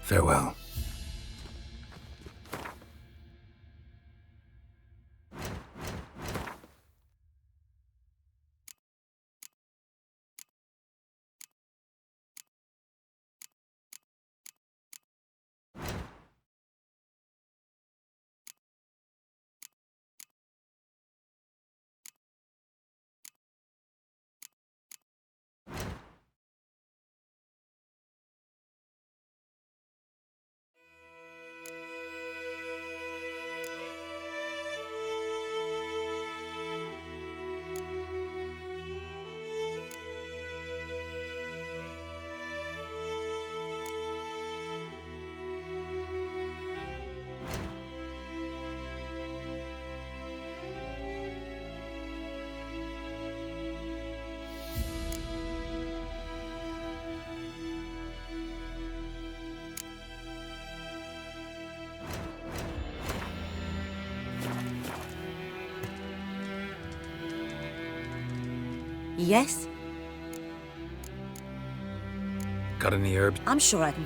Farewell. Yes? Got any herbs? I'm sure I can.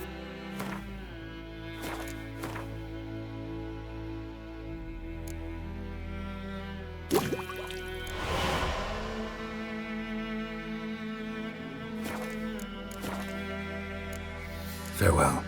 Farewell.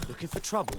Looking for trouble?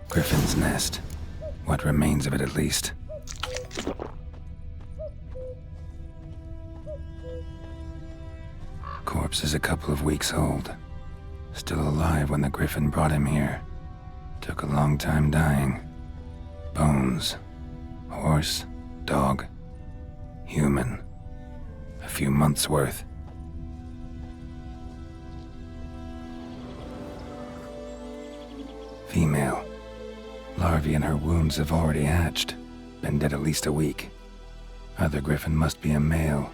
Griffin's nest. What remains of it, at least. Corpse is a couple of weeks old. Still alive when the Griffin brought him here. Took a long time dying. Bones. Horse. Dog. Human. A few months' worth. Female. Larvae in her wounds have already hatched. Been dead at least a week. Other griffin must be a male.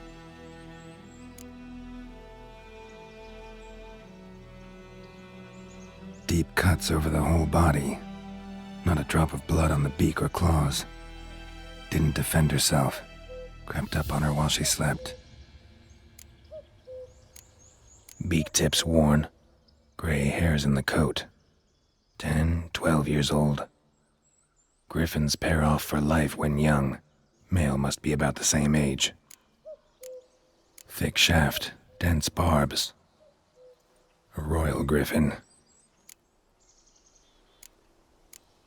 Deep cuts over the whole body. Not a drop of blood on the beak or claws. Didn't defend herself. Crept up on her while she slept. Beak tips worn. Gray hairs in the coat. 10, 12 years old. Griffins pair off for life when young. Male must be about the same age. Thick shaft, dense barbs. A royal griffin.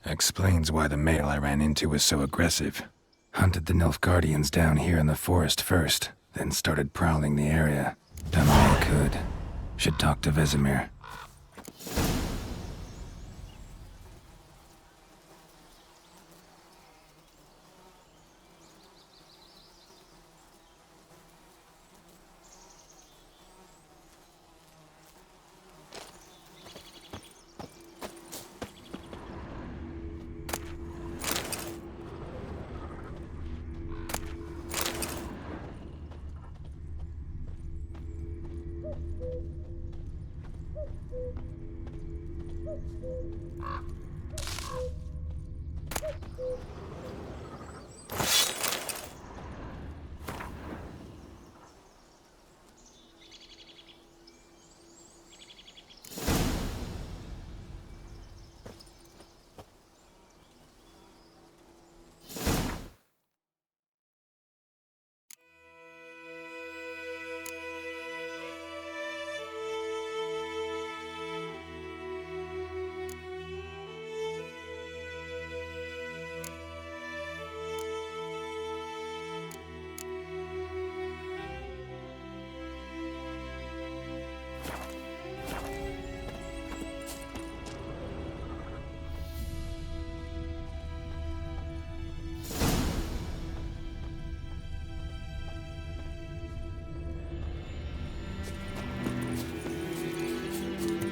Explains why the male I ran into was so aggressive. Hunted the Nilfgaardians down here in the forest first, then started prowling the area. Done all I could. Should talk to Vesemir.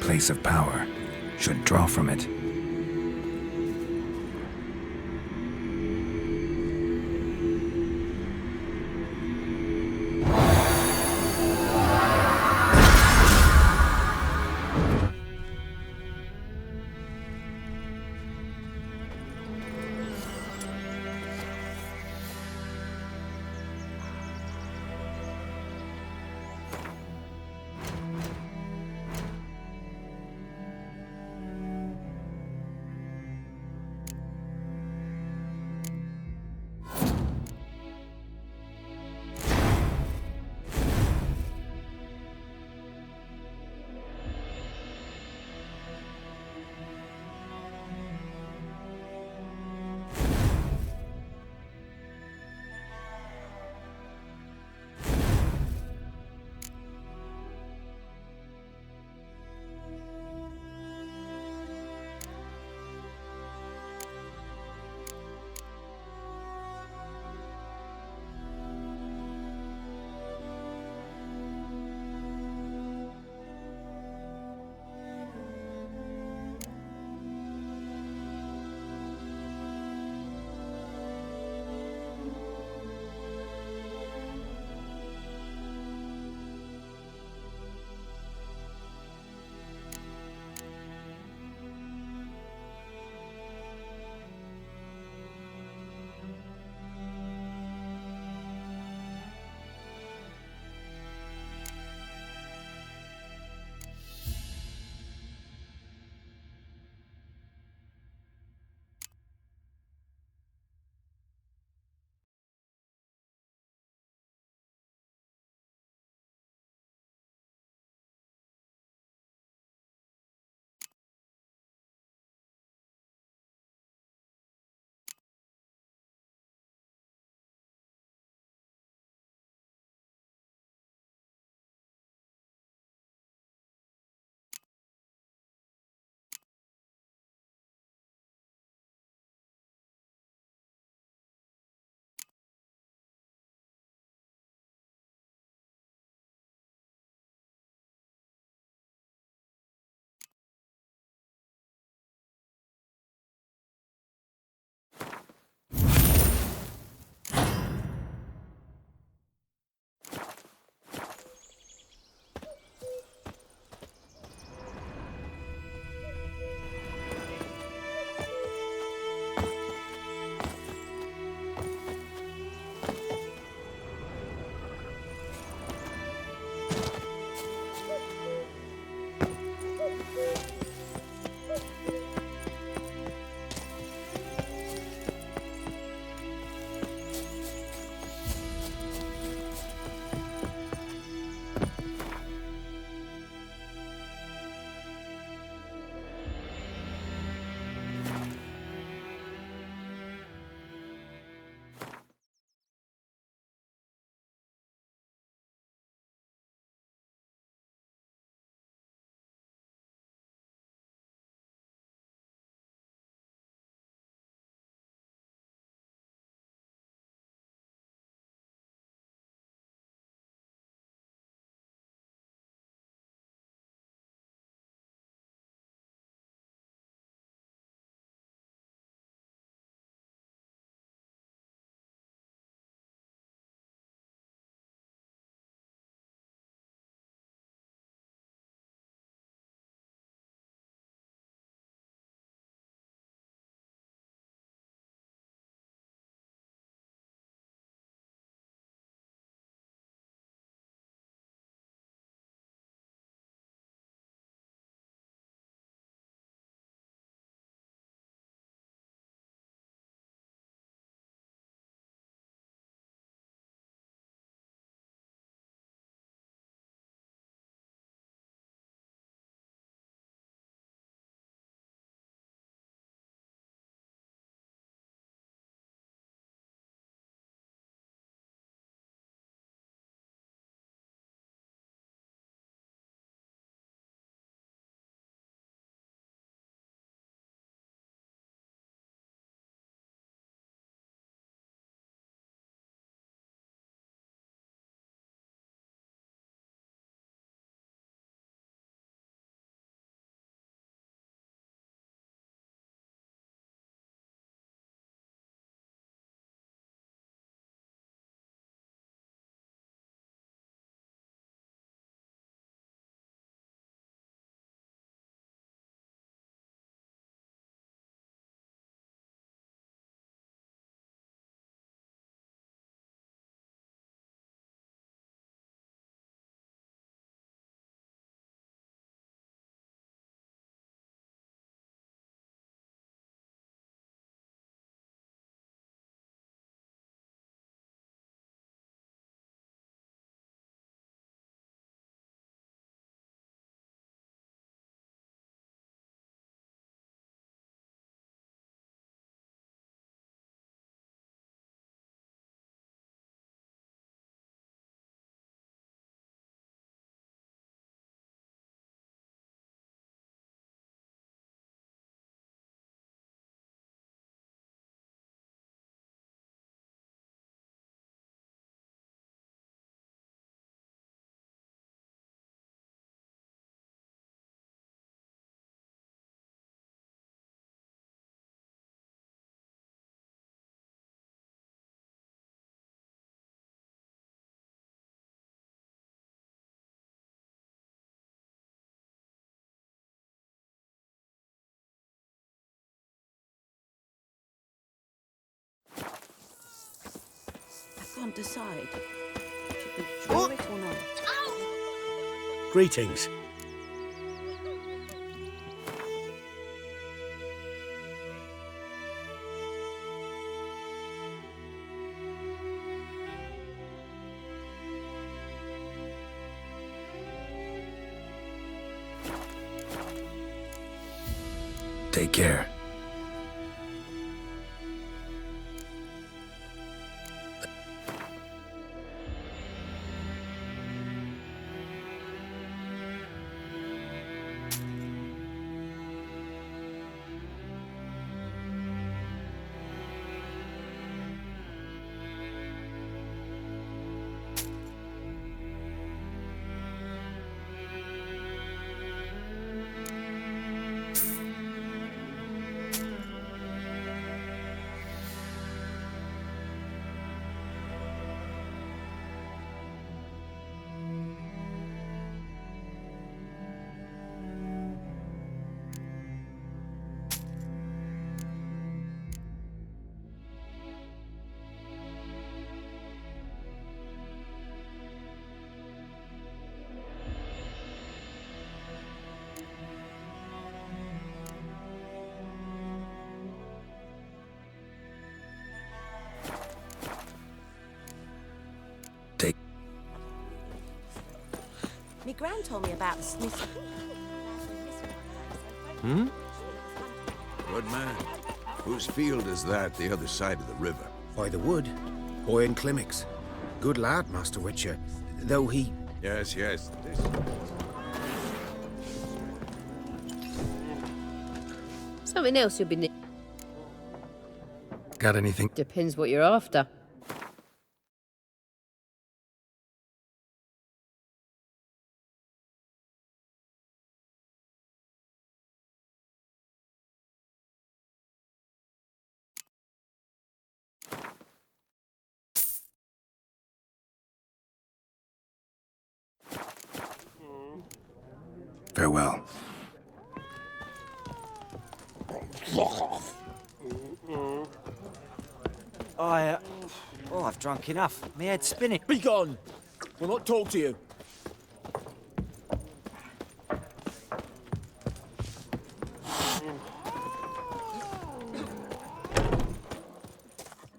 Place of power. Should draw from it. can't decide. Should we draw it or not? Greetings. Take care. Me gran told me about the Smith. Hmm? Good man. Whose field is that the other side of the river? By the wood. Owen Climmix. Good lad, Master Witcher. Though he... Yes. Something else you'll be... Got anything? Depends what you're after. Farewell. I've drunk enough. My head's spinning. Be gone! We'll not talk to you.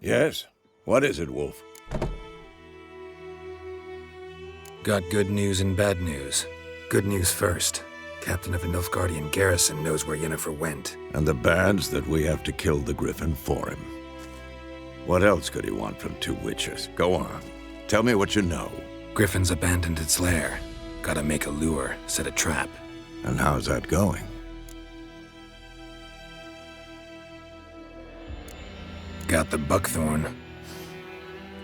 Yes? What is it, Wolf? Got good news and bad news. Good news first. Captain of the Nilfgaardian garrison knows where Yennefer went. And the bad's that we have to kill the Griffin for him. What else could he want from two witches? Go on. Tell me what you know. Griffin's abandoned its lair. Gotta make a lure, set a trap. And how's that going? Got the buckthorn.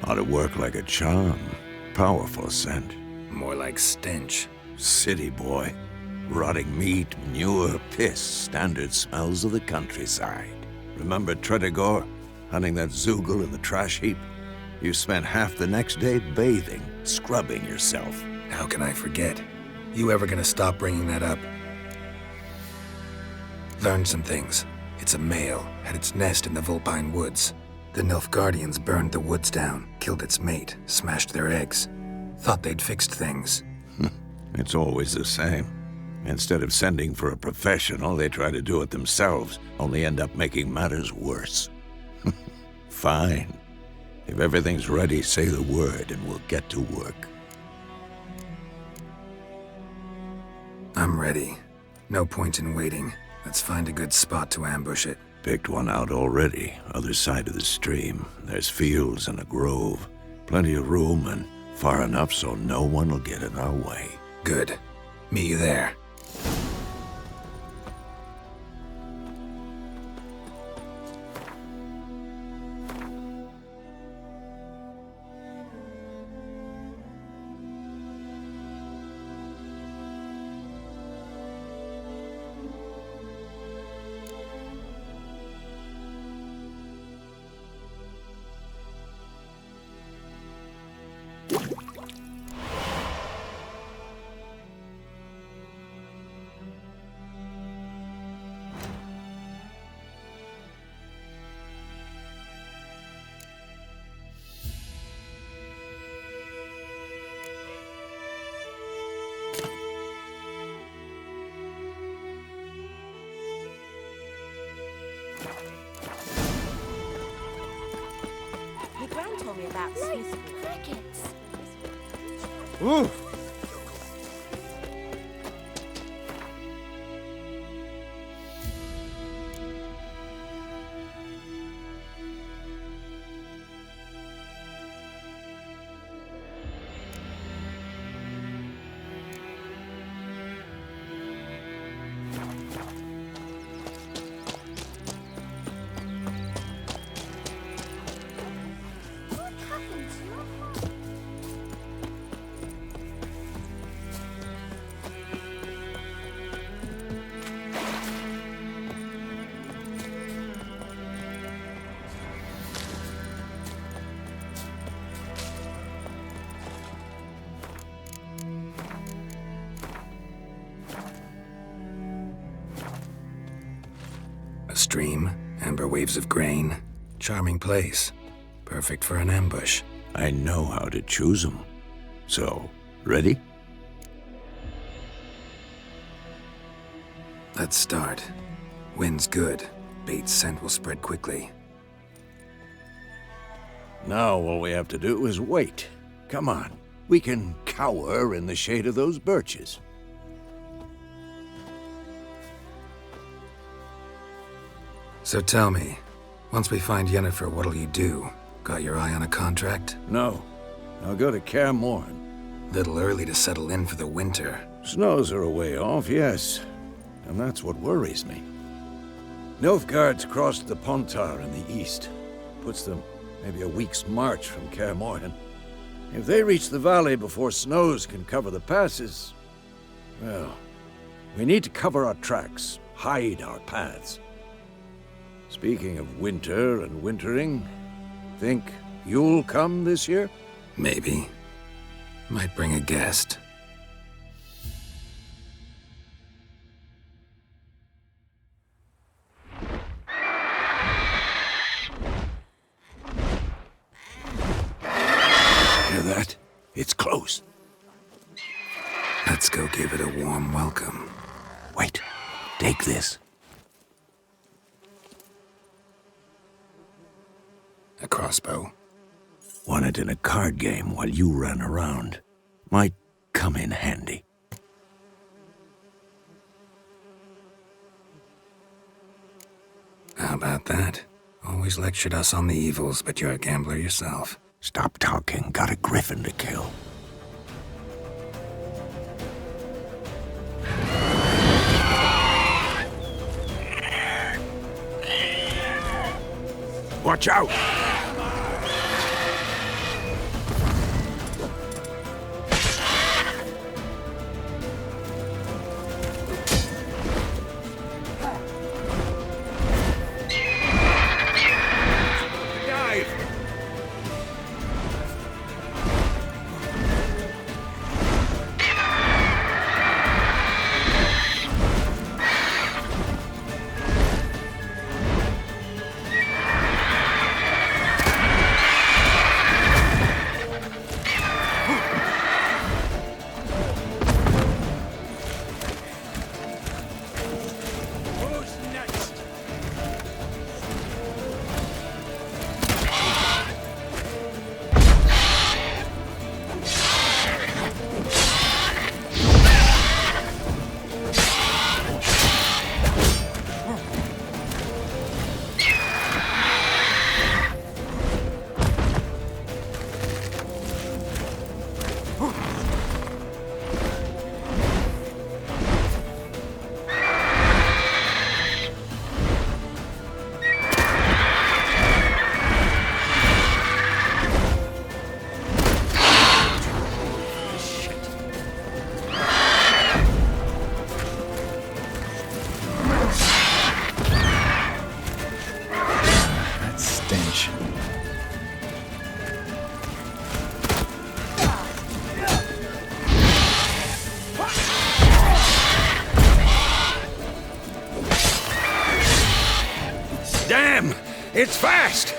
Ought to work like a charm. Powerful scent. More like stench. City boy. Rotting meat, manure, piss. Standard smells of the countryside. Remember Tretogor? Hunting that Zoogle in the trash heap? You spent half the next day bathing, scrubbing yourself. How can I forget? You ever gonna stop bringing that up? Learned some things. It's a male, had its nest in the Vulpine Woods. The Nilfgaardians burned the woods down, killed its mate, smashed their eggs. Thought they'd fixed things. It's always the same. Instead of sending for a professional, they try to do it themselves, only end up making matters worse. Fine. If everything's ready, say the word and we'll get to work. I'm ready. No point in waiting. Let's find a good spot to ambush it. Picked one out already, other side of the stream. There's fields and a grove. Plenty of room and far enough so no one will get in our way. Good. Meet you there. Sam told me about Smith. Crickets. Ooh! What happened to your heart? A stream, amber waves of grain. Charming place. Perfect for an ambush. I know how to choose them. So, ready? Let's start. Wind's good. Bait's scent will spread quickly. Now all we have to do is wait. Come on. We can cower in the shade of those birches. So tell me, once we find Yennefer, what'll you do? Got your eye on a contract? No. I'll go to Kaer Morhen. Little early to settle in for the winter. Snows are a way off, yes. And that's what worries me. Nilfgaard's crossed the Pontar in the east. Puts them maybe a week's march from Kaer Morhen. If they reach the valley before snows can cover the passes, well, we need to cover our tracks, hide our paths. Speaking of winter and wintering, think you'll come this year? Maybe. Might bring a guest. Hear that? It's close. Let's go give it a warm welcome. Wait. Take this. A crossbow. Won it in a card game while you ran around. Might come in handy. How about that? Always lectured us on the evils, but you're a gambler yourself. Stop talking. Got a griffin to kill. Watch out! Damn! It's fast!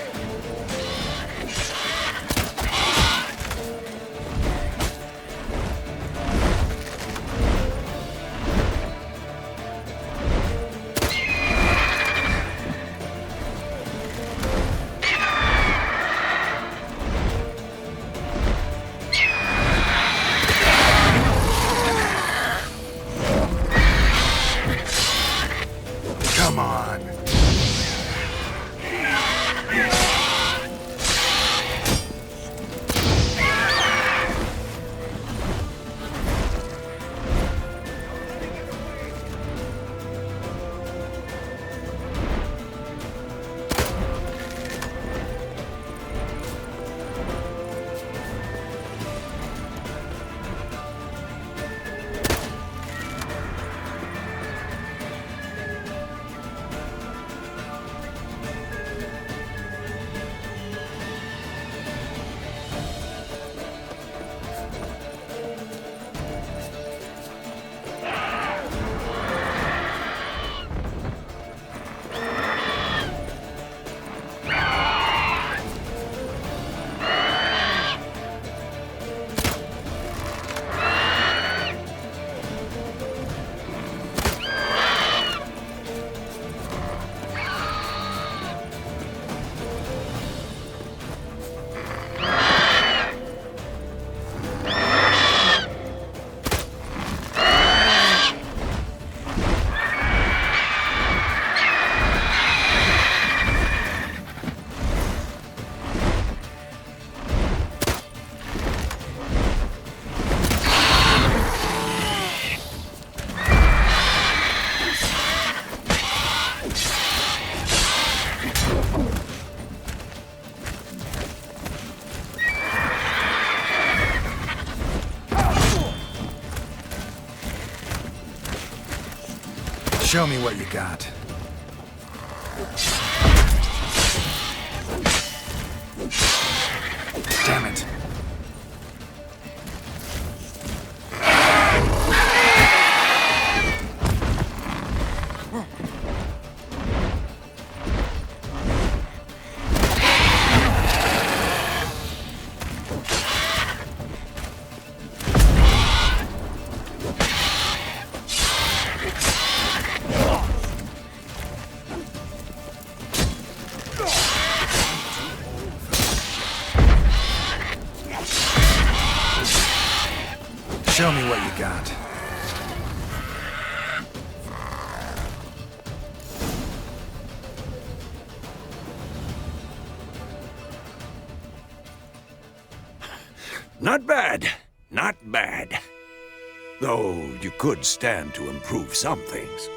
Show me what you got. Damn it. Show me what you got. Not bad. Not bad. Though you could stand to improve some things.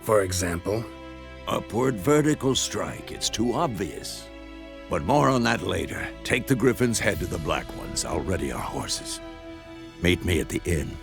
For example? Upward vertical strike. It's too obvious. But more on that later. Take the Griffin's head to the Black Ones. I'll ready our horses. Meet me at the inn.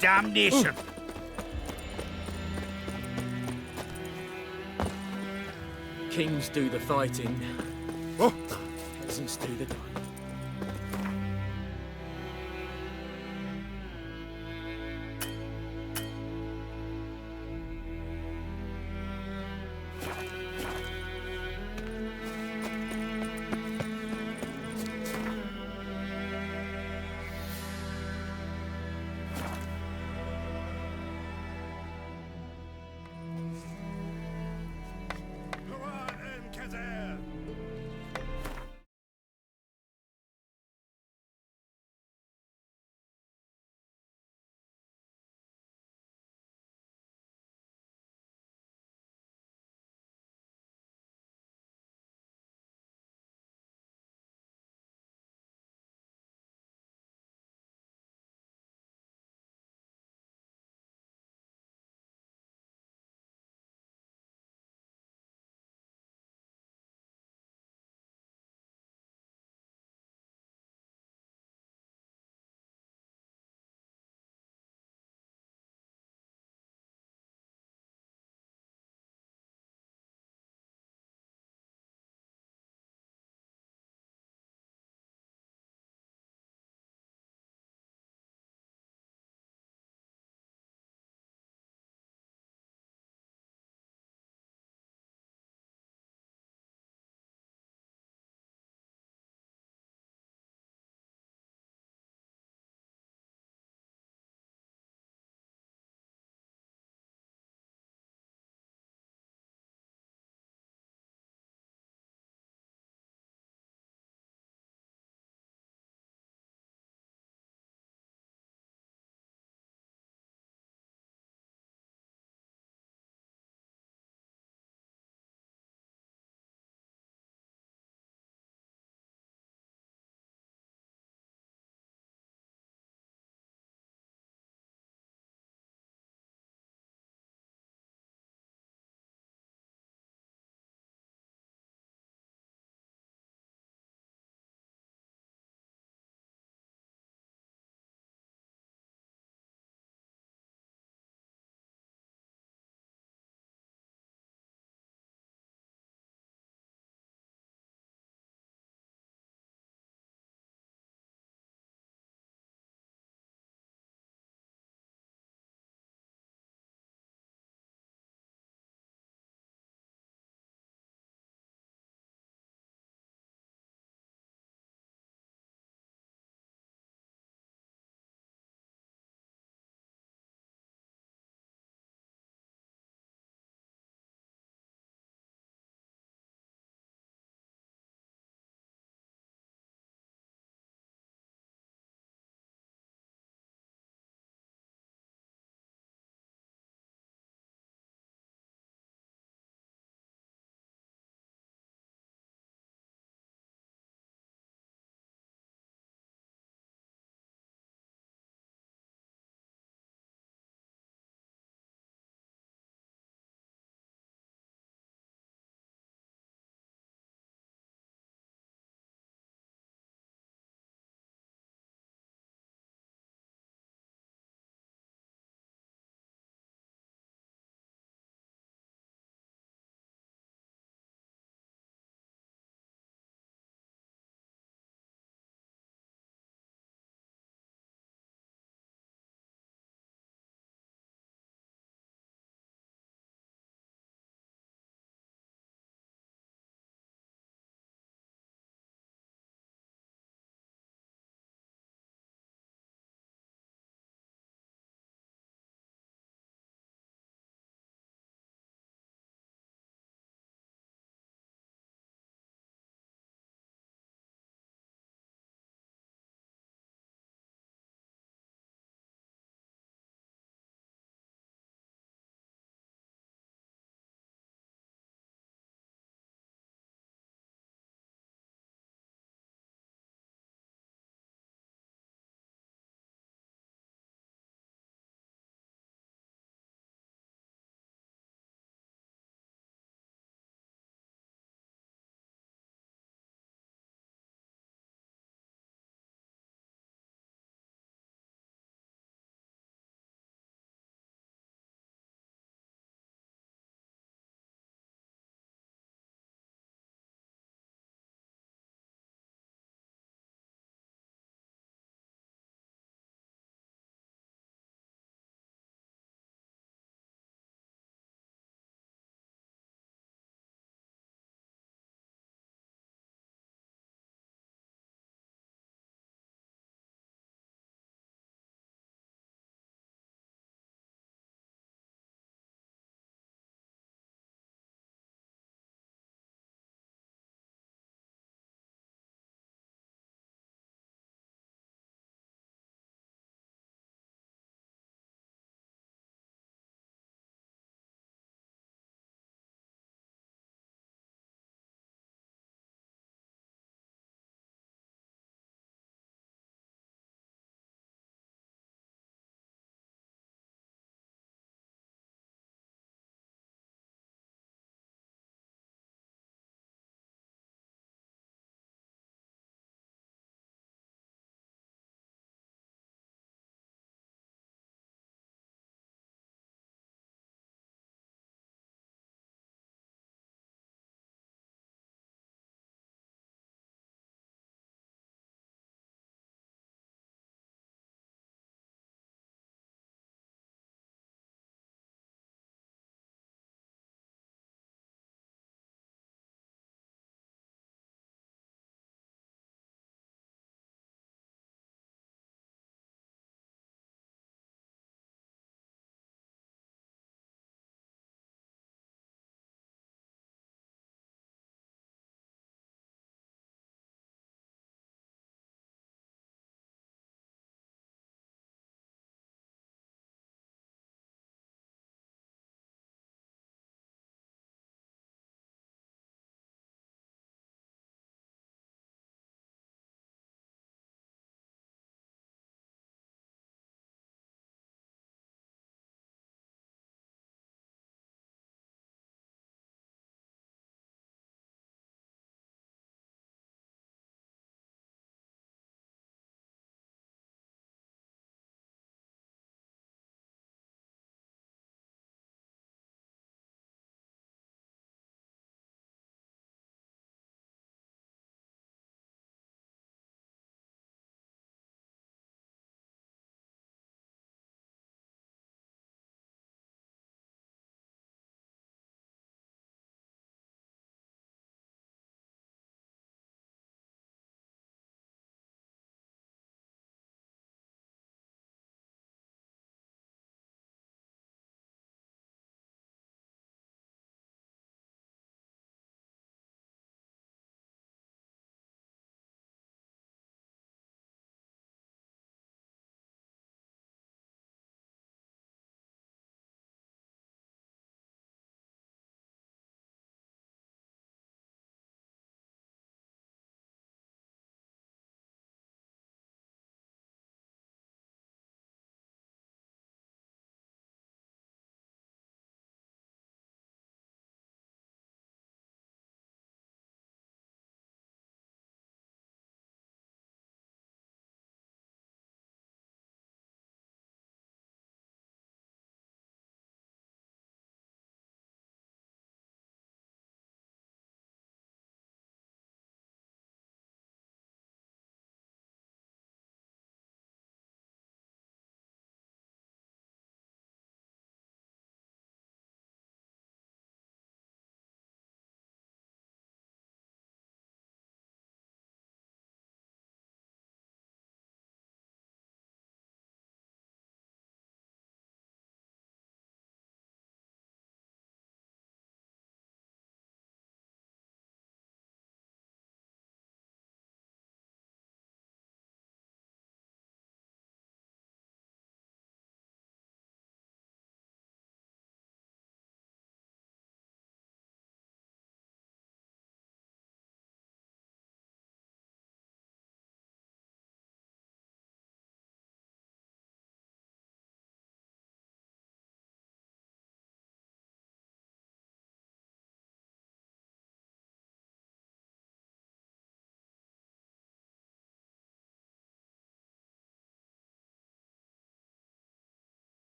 Damnation! Kings do the fighting. Peasants do the dying.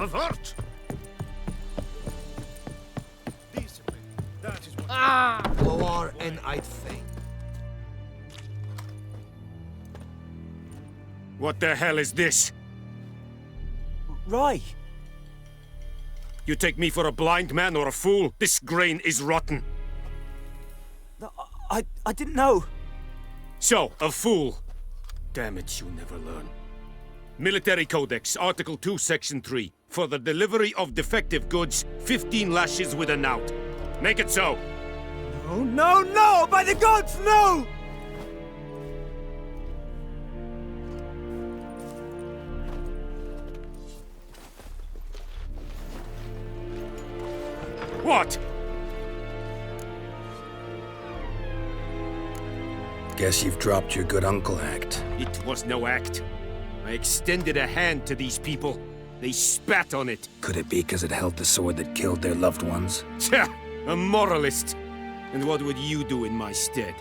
Avert! War and I think. What the hell is this? Rye! You take me for a blind man or a fool? This grain is rotten. I didn't know. So, a fool. Damn it, you never learn. Military Codex, Article 2, Section 3. For the delivery of defective goods, 15 lashes with a knout. Make it so. No, no, no! By the gods, no! What? Guess you've dropped your good uncle act. It was no act. I extended a hand to these people. They spat on it. Could it be because it held the sword that killed their loved ones? Tja, a moralist. And what would you do in my stead?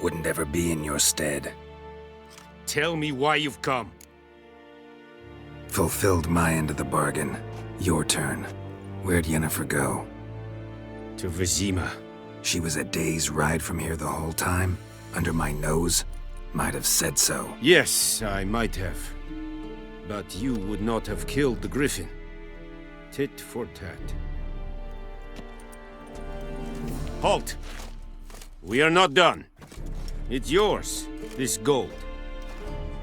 Wouldn't ever be in your stead. Tell me why you've come. Fulfilled my end of the bargain. Your turn. Where'd Yennefer go? To Vizima. She was a day's ride from here the whole time? Under my nose? Might have said so. Yes, I might have. But you would not have killed the Griffin. Tit for tat. Halt! We are not done. It's yours, this gold.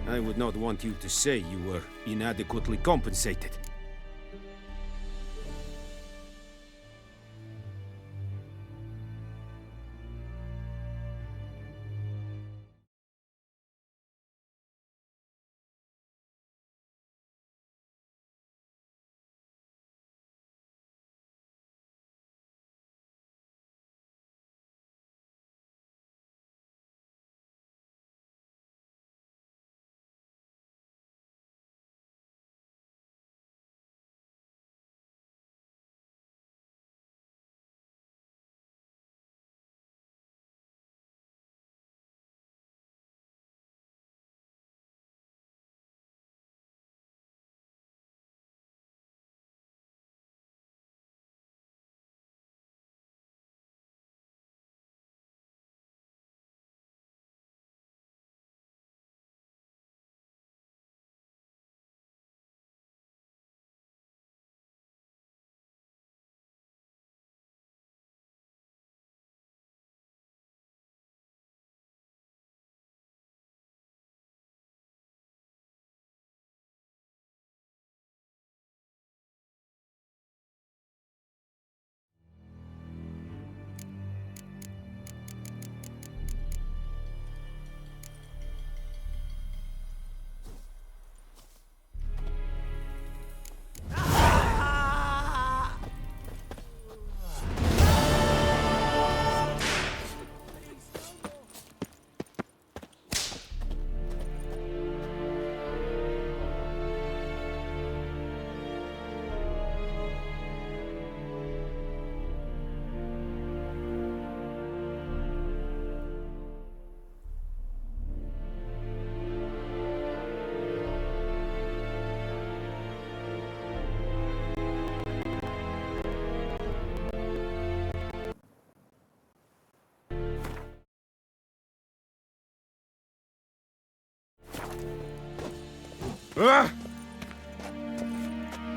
I would not want you to say you were inadequately compensated.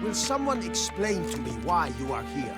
Will someone explain to me why you are here?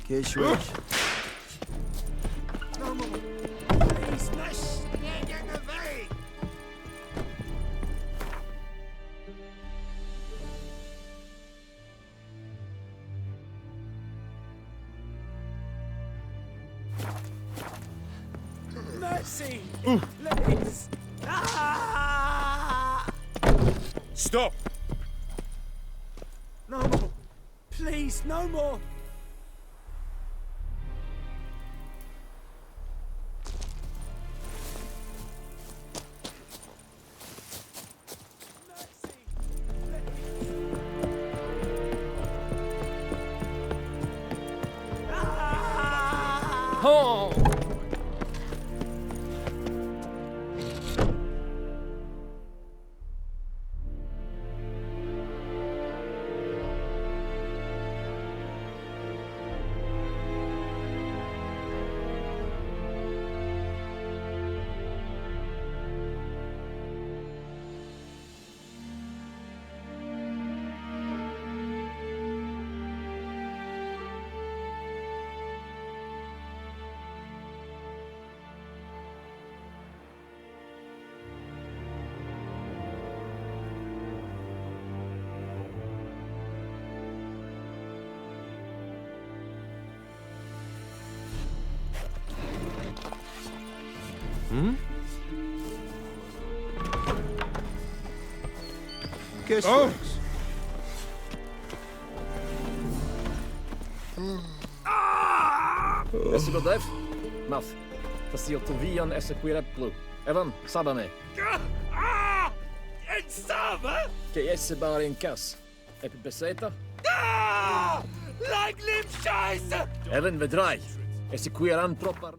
Keşviş. Mercy! Please! Ah! Stop! No more! Please, no more! Oh! Keşviş. Esse Dev? Math. Facil Tovian esse Quiret Blue. Evan, Sabame. En Saba? Que esse bar in Kas. Heb je beseta? Langlim Scheiße! Evan, we draai. Esse Quiran proper.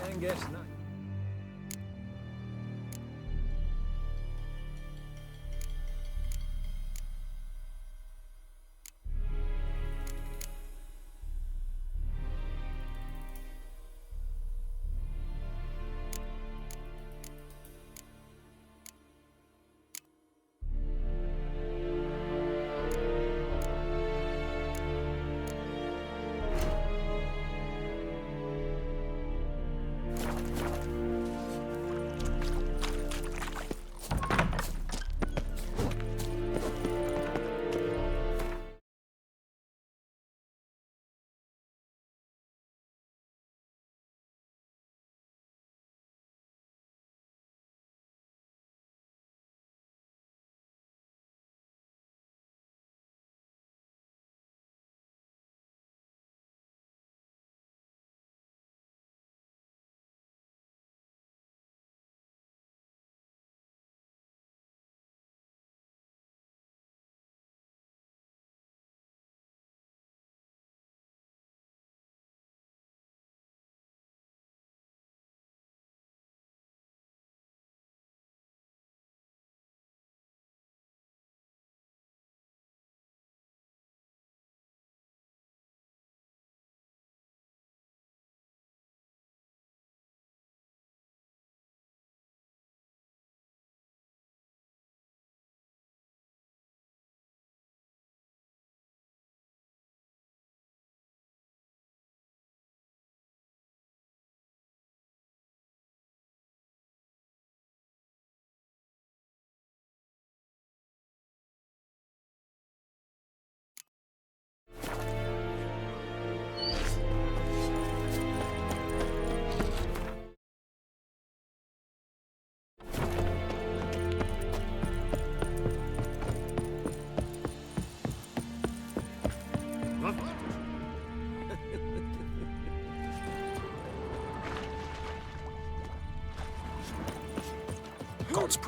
And guess not.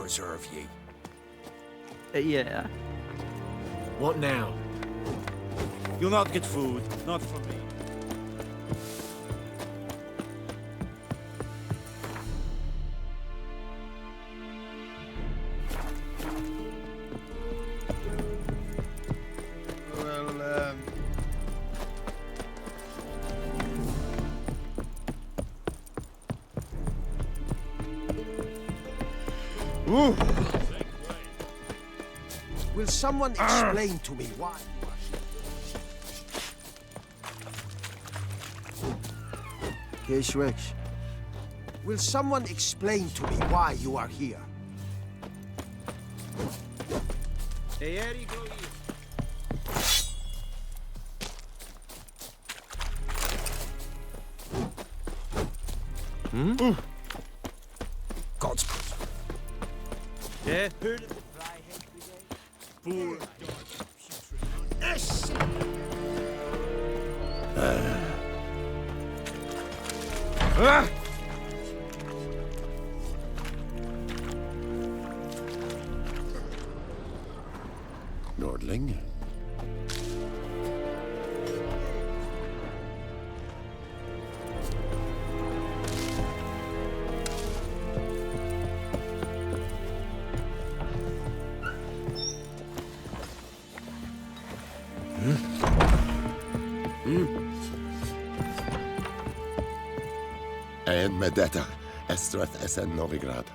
preserve ye. Yeah. What now? You'll not get food, not from me. Ooh. Will someone explain to me why you are here? Keshwich. Will someone explain to me why you are here? Hmm? God's Yeah? heard of the Fryhead Brigade? Poor. Yes! Nordling? En Medetta, Estrath Esen Novigrad.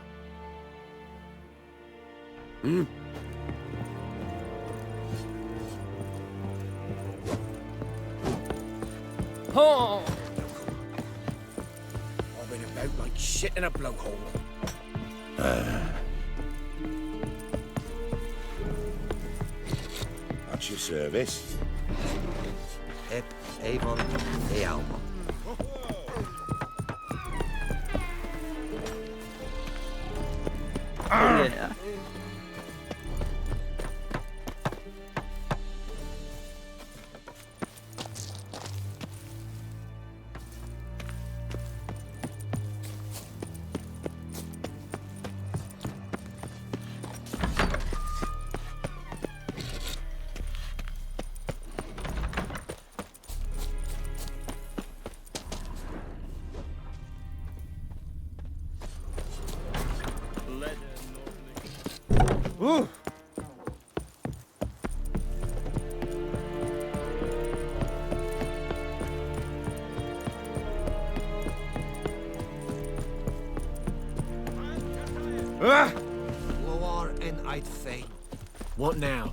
Oh! I've been about like shit in a blowhole. At your service. Et Avon e Alma. Yeah. Ooh. Lower and I'd faint. What now?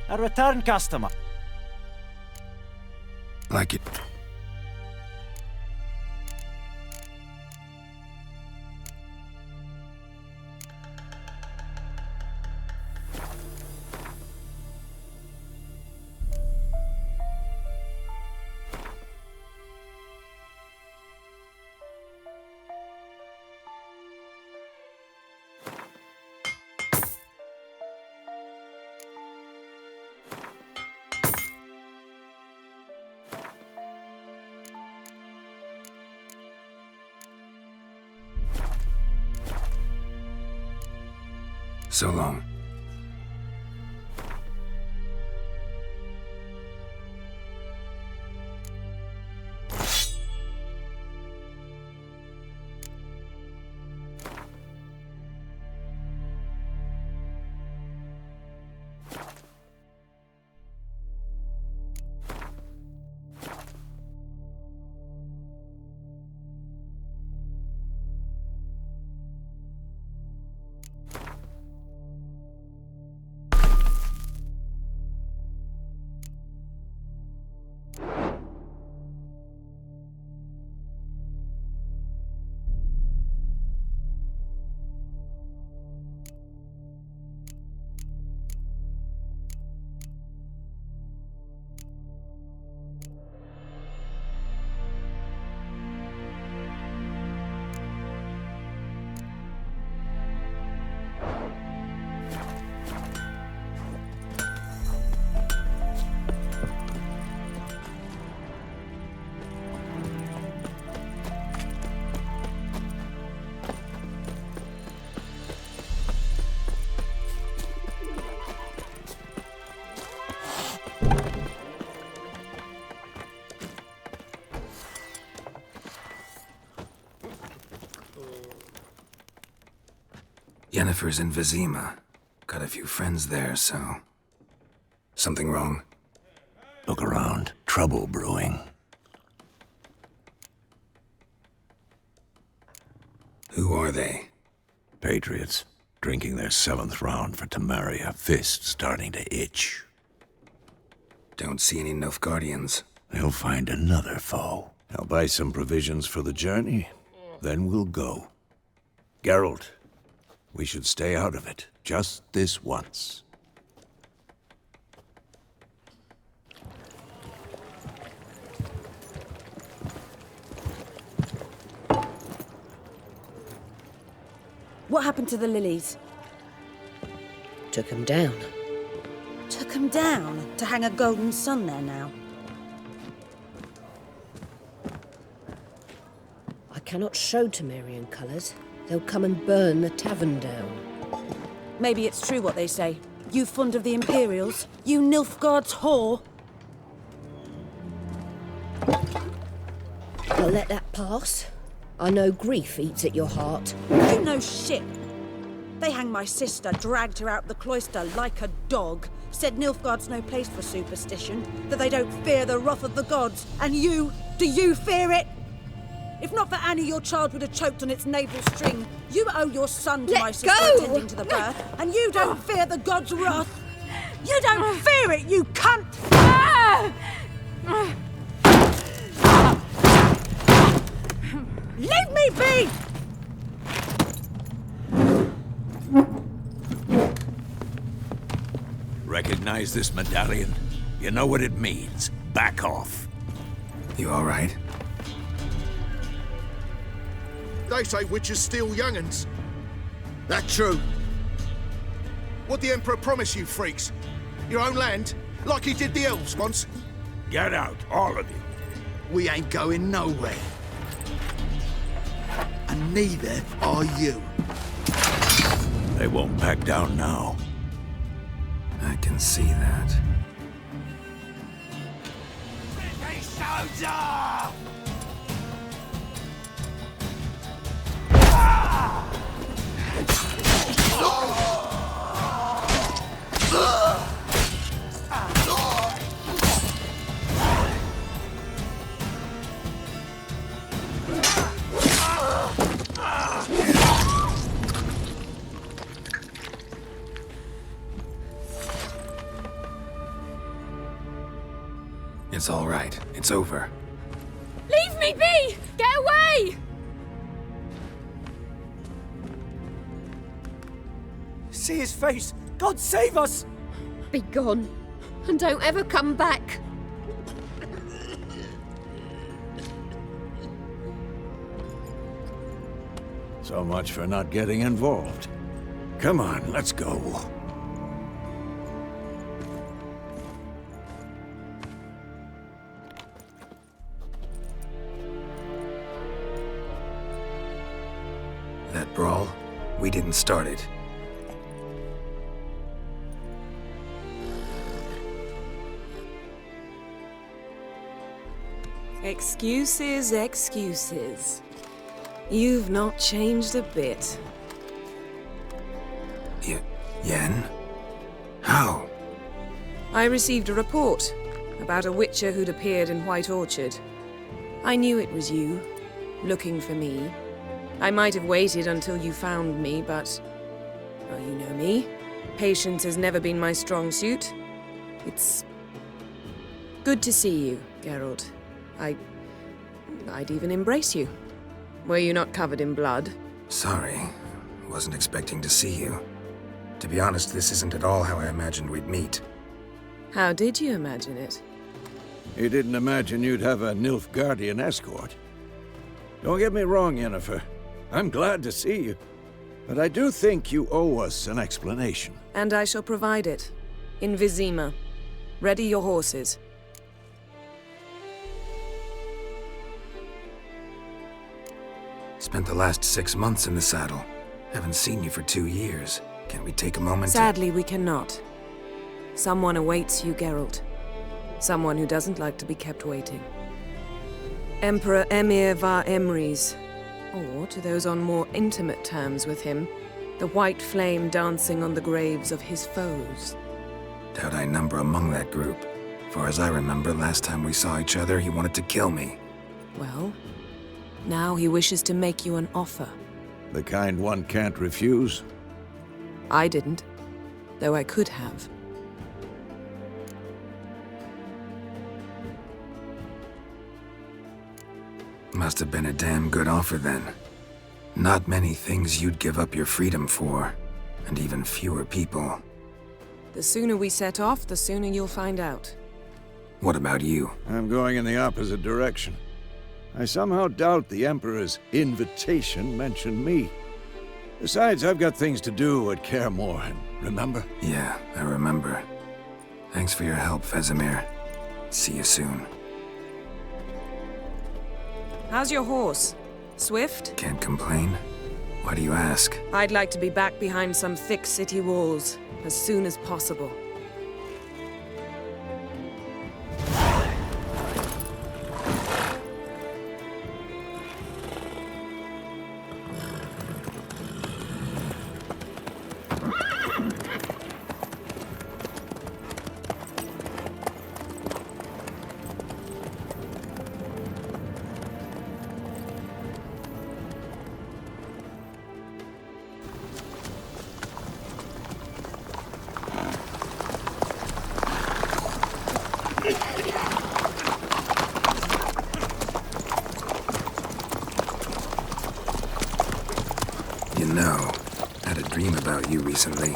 A return customer. Like it. So long. Yennefer's in Vizima. Got a few friends there, so... Something wrong? Look around. Trouble brewing. Who are they? Patriots. Drinking their 7th round for Temeria. Fist starting to itch. Don't see any Nilfgaardians. They'll find another foe. I'll buy some provisions for the journey. Then we'll go. Geralt, we should stay out of it. Just this once. What happened to the lilies? Took 'em down. Took 'em down? To hang a golden sun there now? I cannot show Temerian colours. They'll come and burn the tavern down. Maybe it's true what they say. You fond of the Imperials? You Nilfgaard's whore? I'll let that pass. I know grief eats at your heart. You know shit. They hanged my sister, dragged her out the cloister like a dog. Said Nilfgaard's no place for superstition, that they don't fear the wrath of the gods. And you, do you fear it? If not for Annie, your child would have choked on its navel string. You owe your son to my sister attending to the birth, and you don't fear the gods' wrath. You don't fear it, you cunt! Leave me be! Recognize this medallion? You know what it means. Back off. You all right? They say witches steal young'uns. That true? What'd the Emperor promise you, freaks? Your own land? Like he did the elves once? Get out, all of you. We ain't going nowhere. And neither are you. They won't back down now. I can see that. British soldier! It's all right. It's over. Leave me be! Get away! See his face! God save us! Be gone, and don't ever come back. So much for not getting involved. Come on, let's go. That brawl, we didn't start it. Excuses, excuses. You've not changed a bit. Yen? How? I received a report about a witcher who'd appeared in White Orchard. I knew it was you, looking for me. I might have waited until you found me, but... well, you know me. Patience has never been my strong suit. It's... good to see you, Geralt. I'd even embrace you. Were you not covered in blood? Sorry. Wasn't expecting to see you. To be honest, this isn't at all how I imagined we'd meet. How did you imagine it? You didn't imagine you'd have a Nilfgaardian escort. Don't get me wrong, Yennefer. I'm glad to see you. But I do think you owe us an explanation. And I shall provide it. In Vizima. Ready your horses. Spent the last 6 months in the saddle. Haven't seen you for 2 years. Can we take a moment Sadly, we cannot. Someone awaits you, Geralt. Someone who doesn't like to be kept waiting. Emperor Emhyr var Emreis. Or, to those on more intimate terms with him, the white flame dancing on the graves of his foes. Doubt I number among that group. Far as I remember, last time we saw each other, he wanted to kill me. Well, now he wishes to make you an offer. The kind one can't refuse? I didn't, though I could have. Must have been a damn good offer then. Not many things you'd give up your freedom for, and even fewer people. The sooner we set off, the sooner you'll find out. What about you? I'm going in the opposite direction. I somehow doubt the Emperor's invitation mentioned me. Besides, I've got things to do at Kaer Morhen, remember? Yeah, I remember. Thanks for your help, Vesemir. See you soon. How's your horse? Swift? Can't complain. Why do you ask? I'd like to be back behind some thick city walls as soon as possible. You know, I had a dream about you recently.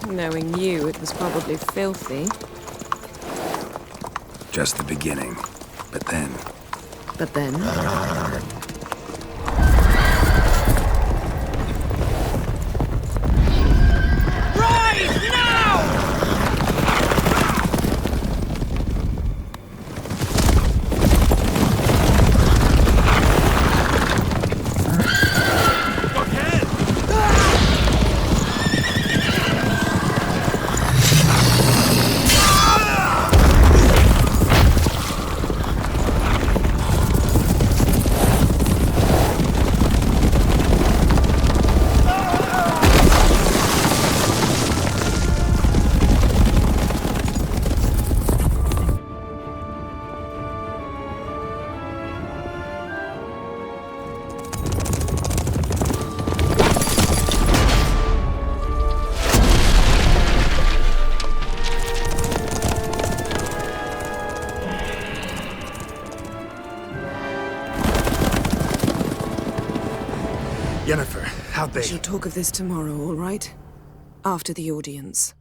Knowing you, it was probably filthy. Just the beginning. But then... But then? Rise now! Yennefer, how'd We they... shall talk of this tomorrow, all right? After the audience.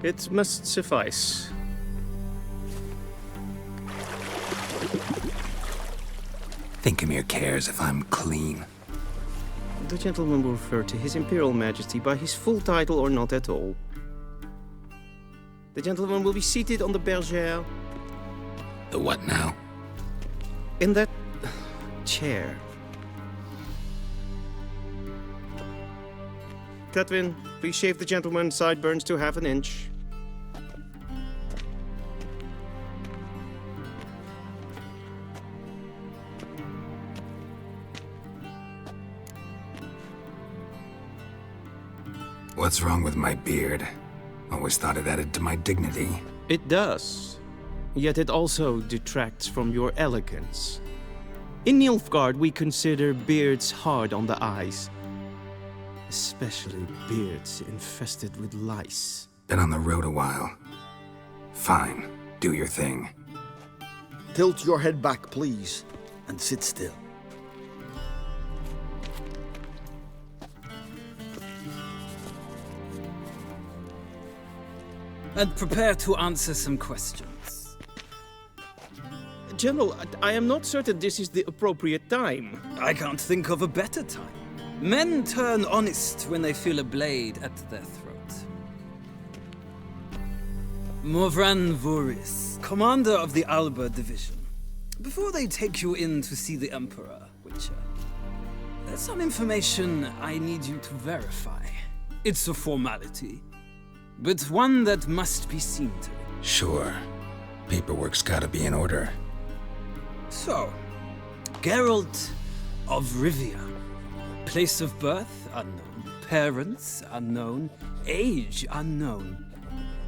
It must suffice. Thinkamere cares if I'm clean. The gentleman will refer to His Imperial Majesty by his full title or not at all. The gentleman will be seated on the bergère. The what now? In that chair. Cletwin, please shave the gentleman's sideburns to half an inch. What's wrong with my beard? Always thought it added to my dignity. It does. Yet it also detracts from your elegance. In Nilfgaard, we consider beards hard on the eyes. Especially beards infested with lice. Been on the road a while. Fine, do your thing. Tilt your head back, please, and sit still. And prepare to answer some questions. General, I am not certain this is the appropriate time. I can't think of a better time. Men turn honest when they feel a blade at their throat. Morvran Voorhis, commander of the Alba Division. Before they take you in to see the Emperor, Witcher, there's some information I need you to verify. It's a formality, but one that must be seen to. Sure. Paperwork's gotta be in order. So, Geralt of Rivia. Place of birth unknown. Parents unknown. Age unknown.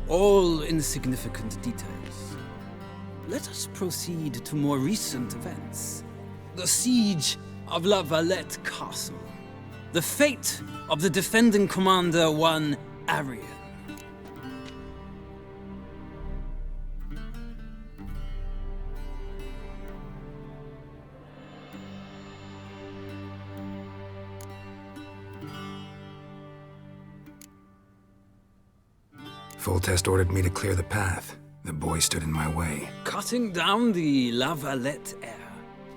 All insignificant details. Let us proceed to more recent events. The siege of La Valette Castle. The fate of the defending commander, one Arian. Foltest ordered me to clear the path. The boy stood in my way. Cutting down the La Valette heir.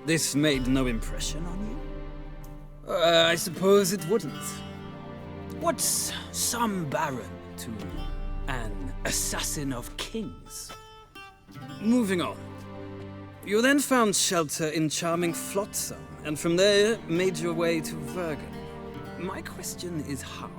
This made no impression on you? I suppose it wouldn't. What's some baron to an assassin of kings? Moving on. You then found shelter in charming Flotsam, and from there made your way to Vergen. My question is how?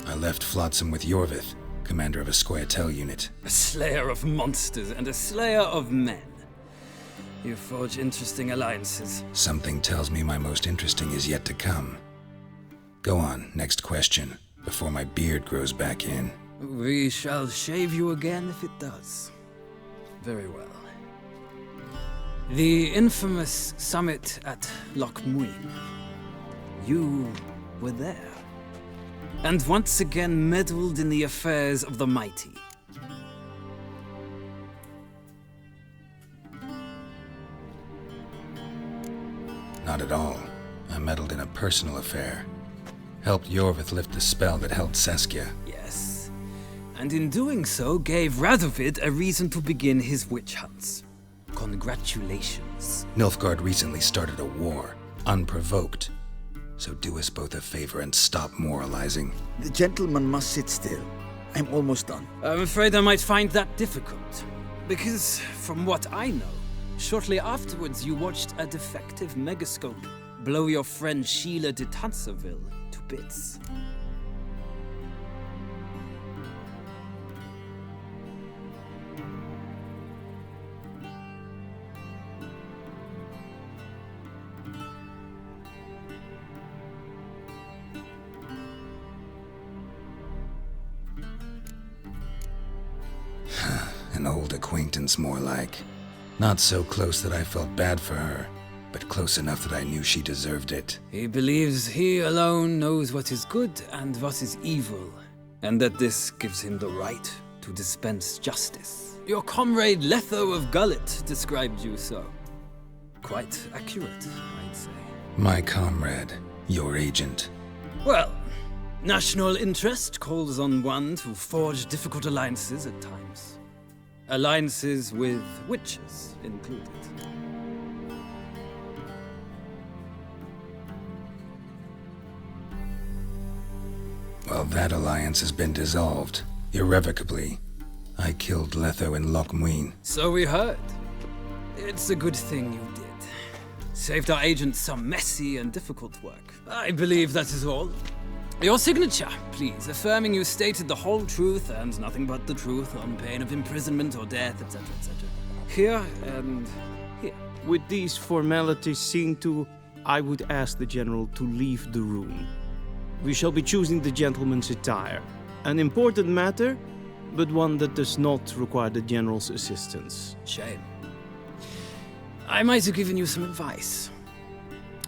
I left Flotsam with Yorvith, commander of a Scoia'tael unit. A slayer of monsters and a slayer of men. You forge interesting alliances. Something tells me my most interesting is yet to come. Go on, next question, before my beard grows back in. We shall shave you again if it does. Very well. The infamous summit at Loch Muin. You were there. And once again meddled in the affairs of the mighty. Not at all. I meddled in a personal affair. Helped Yorvith lift the spell that held Saskia. Yes. And in doing so, gave Radovid a reason to begin his witch hunts. Congratulations. Nilfgaard recently started a war, unprovoked. So do us both a favor and stop moralizing. The gentleman must sit still. I'm almost done. I'm afraid I might find that difficult. Because, from what I know, shortly afterwards you watched a defective megascope blow your friend Sheila de Tanserville to bits. An old acquaintance, more like. Not so close that I felt bad for her, but close enough that I knew she deserved it. He believes he alone knows what is good and what is evil, and that this gives him the right to dispense justice. Your comrade Letho of Gullet described you so. Quite accurate, I'd say. My comrade, your agent. Well, national interest calls on one to forge difficult alliances at times. Alliances with witches included. Well, that alliance has been dissolved, irrevocably. I killed Letho in Loch Muin. So we heard. It's a good thing you did. Saved our agent some messy and difficult work. I believe that is all. Your signature, please, affirming you stated the whole truth and nothing but the truth on pain of imprisonment or death, etc., etc. Here and here. With these formalities seen to, I would ask the General to leave the room. We shall be choosing the gentleman's attire. An important matter, but one that does not require the General's assistance. Shame. I might have given you some advice.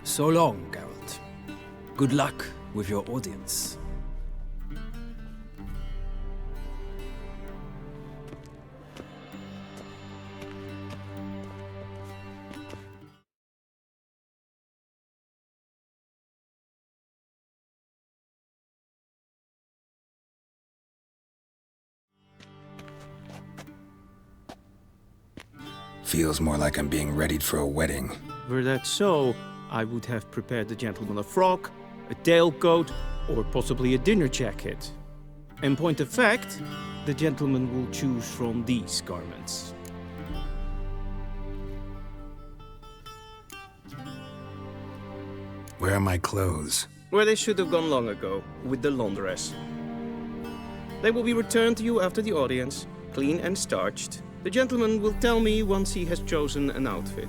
So long, Geralt. Good luck with your audience. Feels more like I'm being readied for a wedding. Were that so, I would have prepared the gentleman a frock, a tailcoat, or possibly a dinner jacket. In point of fact, the gentleman will choose from these garments. Where are my clothes? Where they should have gone long ago, with the laundress. They will be returned to you after the audience, clean and starched. The gentleman will tell me once he has chosen an outfit.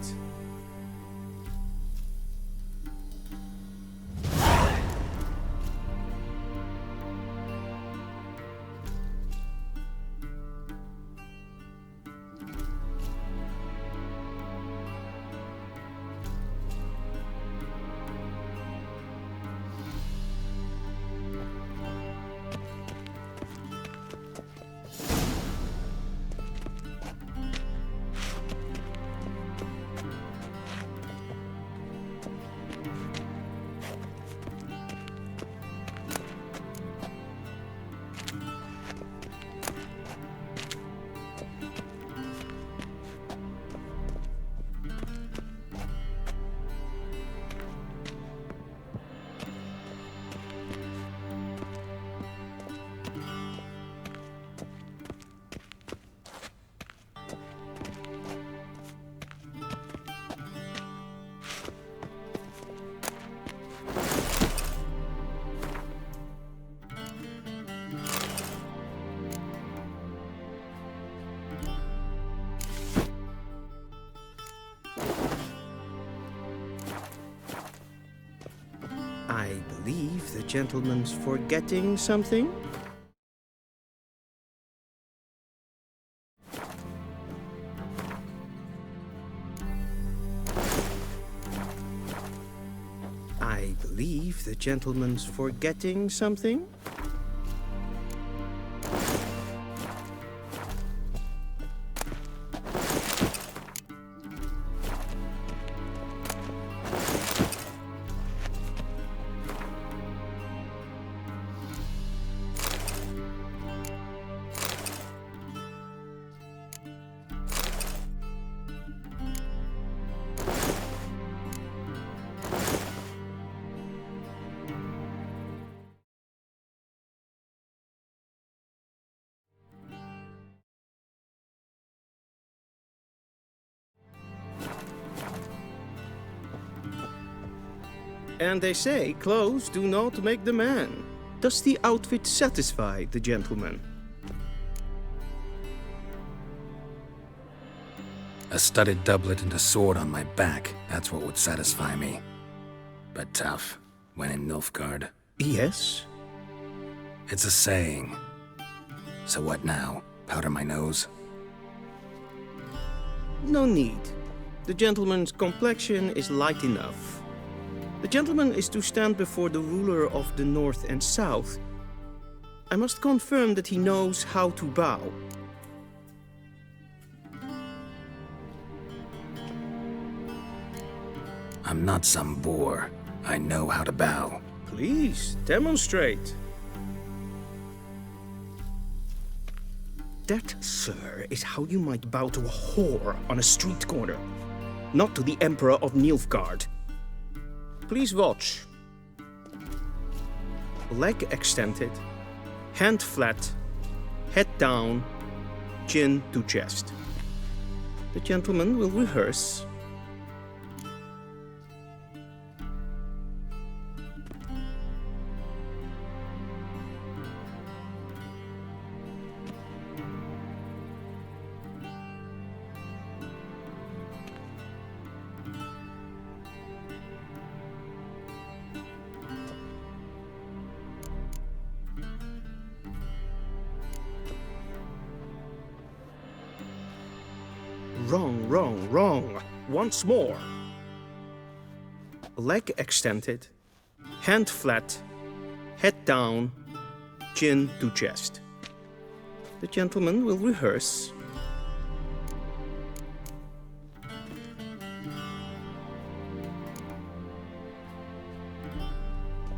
I believe the gentleman's forgetting something. I believe the gentleman's forgetting something. And they say clothes do not make the man. Does the outfit satisfy the gentleman? A studded doublet and a sword on my back, that's what would satisfy me. But tough, when in Nilfgaard. Yes? It's a saying. So what now? Powder my nose? No need. The gentleman's complexion is light enough. The gentleman is to stand before the ruler of the North and South. I must confirm that he knows how to bow. I'm not some boor. I know how to bow. Please, demonstrate. That, sir, is how you might bow to a whore on a street corner, not to the Emperor of Nilfgaard. Please watch. Leg extended, hand flat, head down, chin to chest. The gentleman will rehearse. Wrong. Once more. Leg extended, hand flat, head down, chin to chest. The gentleman will rehearse.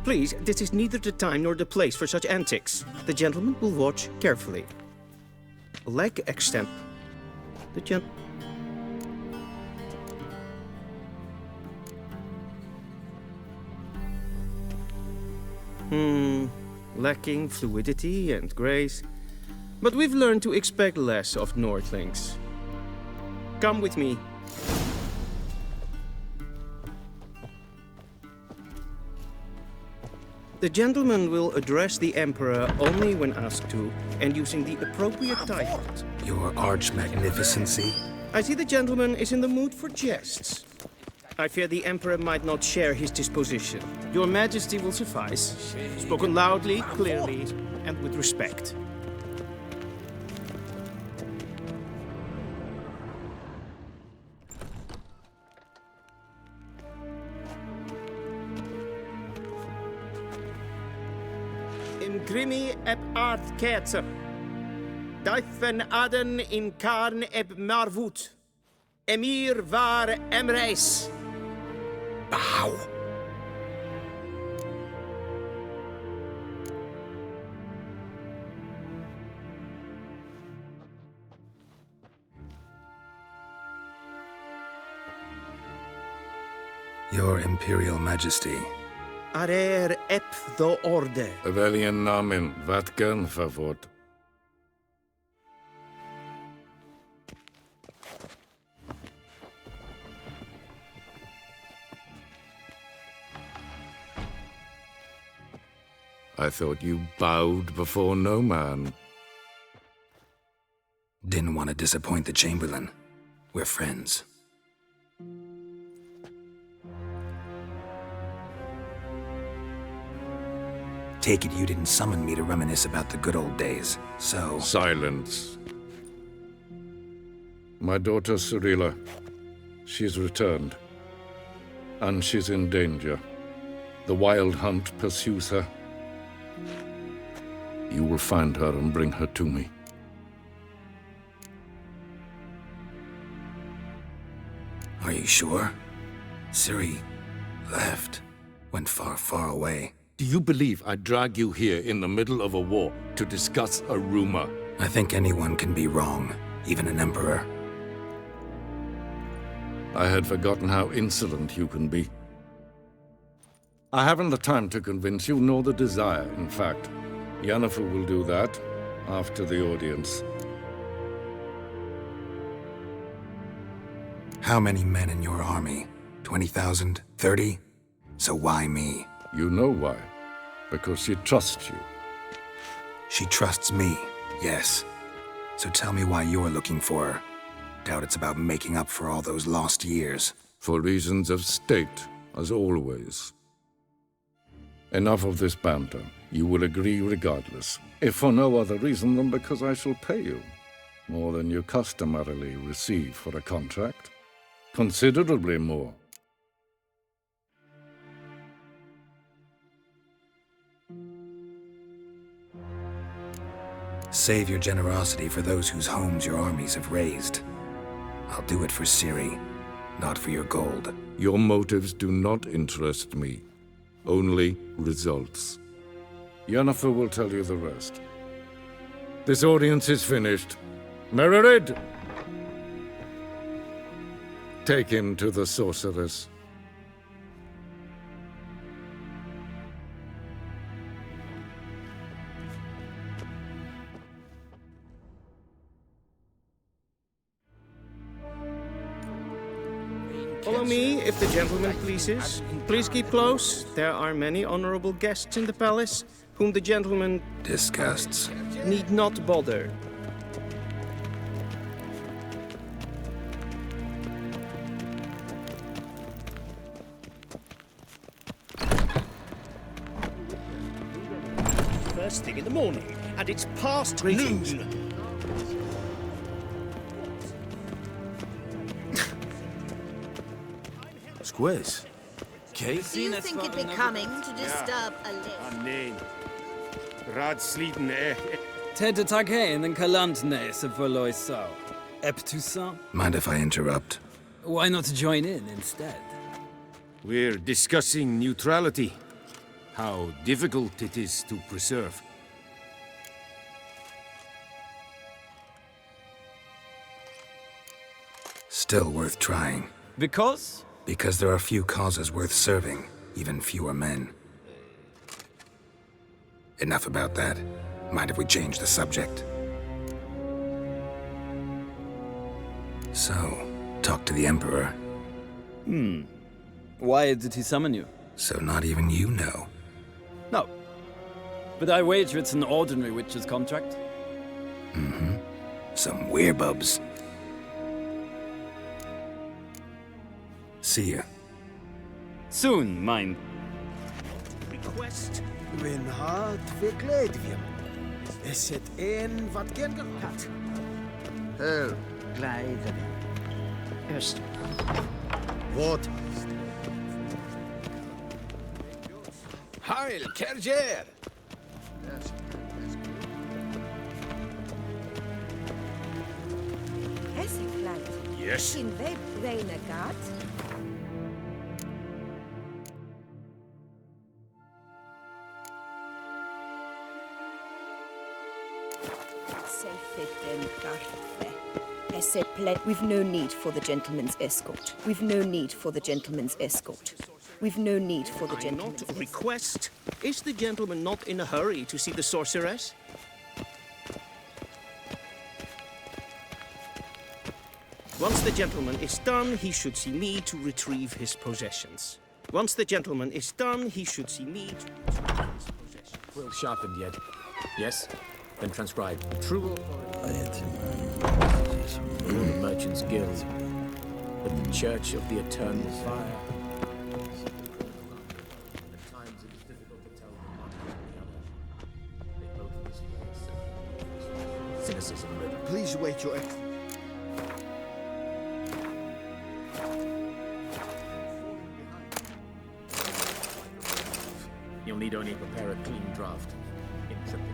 Please, this is neither the time nor the place for such antics. The gentleman will watch carefully. Leg extend. The gentleman. Lacking fluidity and grace. But we've learned to expect less of Nordlings. Come with me. The gentleman will address the Emperor only when asked to, and using the appropriate titles. Your arch-magnificency? I see the gentleman is in the mood for jests. I fear the Emperor might not share his disposition. Your Majesty will suffice. Spoken loudly, clearly, and with respect. Imgrimi eb aardkerzer. Duifen aden in karn eb marvoet. Emir var emreis. Bow. Your Imperial Majesty. Arer ep the orde. Weljen namen, wat kan favort? I thought you bowed before no man. Didn't want to disappoint the Chamberlain. We're friends. Take it you didn't summon me to reminisce about the good old days, so... Silence. My daughter Cirilla, she's returned. And she's in danger. The Wild Hunt pursues her. You will find her and bring her to me. Are you sure? Ciri left. Went far, far away. Do you believe I drag you here in the middle of a war to discuss a rumor? I think anyone can be wrong, even an emperor. I had forgotten how insolent you can be. I haven't the time to convince you, nor the desire, in fact. Yennefer will do that after the audience. How many men in your army? 20,000? 30? So why me? You know why. Because she trusts you. She trusts me, yes. So tell me why you're looking for her. Doubt it's about making up for all those lost years. For reasons of state, as always. Enough of this banter. You will agree regardless. If for no other reason than because I shall pay you. More than you customarily receive for a contract. Considerably more. Save your generosity for those whose homes your armies have razed. I'll do it for Ciri, not for your gold. Your motives do not interest me. Only results. Yennefer will tell you the rest. This audience is finished. Mererid! Take him to the sorceress. Follow me, if the gentleman pleases. Please keep close. There are many honorable guests in the palace, whom the gentleman disgusts. Need not bother. First thing in the morning, and it's past noon. Squiz. Kate? Do you think it becoming to disturb a list? Nee. Raadsliden Ted tag heen en kalandne se verloy so. Eptusa? Mind if I interrupt? Why not join in instead? We're discussing neutrality. How difficult it is to preserve. Still worth trying. Because? Because there are few causes worth serving, even fewer men. Enough about that. Mind if we change the subject? So, talk to the Emperor. Why did he summon you? So not even you know. No. But I wager it's an ordinary witch's contract. Mm-hmm. Some werebubs. See ya. Soon, mine. Request. Mijn hart verkleed weer. Is het een wat gern gehad? Hel, glijden. Eerst. Wat? Heil, Kerjer! Yes. In web renegat. We've no need for the gentleman's escort. We've no need for the gentleman's escort. We've no need for the gentleman's escort. Request. Is the gentleman not in a hurry to see the sorceress? Once the gentleman is done, he should see me to retrieve his possessions. Once the gentleman is done, he should see me to retrieve his possessions. Well sharpened yet? Yes? Then transcribe. True. The Merchants Guild. But the Church of the Eternal Fire. At times it is difficult to tell one from the other. They both display cynicism. Please wait, Your Excellency. You'll need only prepare a clean draft. Intrepid.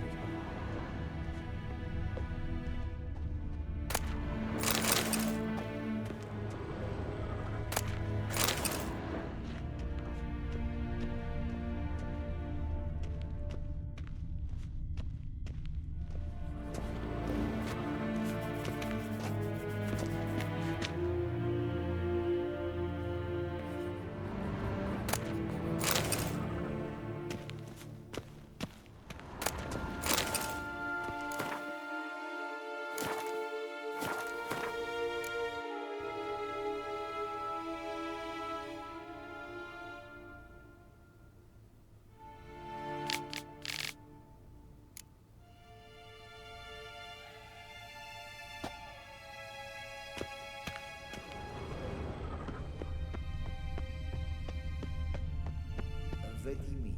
Vedimi,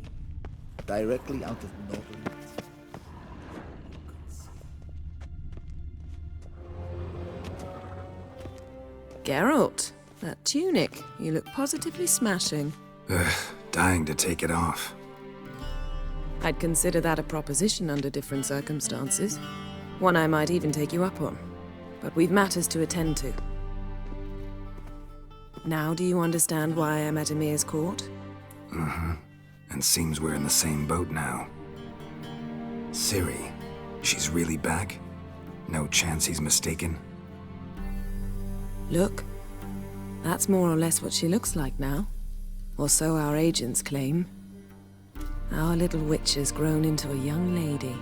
directly out of Northern. Geralt, that tunic. You look positively smashing. Ugh, dying to take it off. I'd consider that a proposition under different circumstances. One I might even take you up on. But we've matters to attend to. Now do you understand why I'm at Emir's court? Mm-hmm. And seems we're in the same boat now. Ciri, she's really back? No chance he's mistaken? Look, that's more or less what she looks like now. Or so our agents claim. Our little witch has grown into a young lady.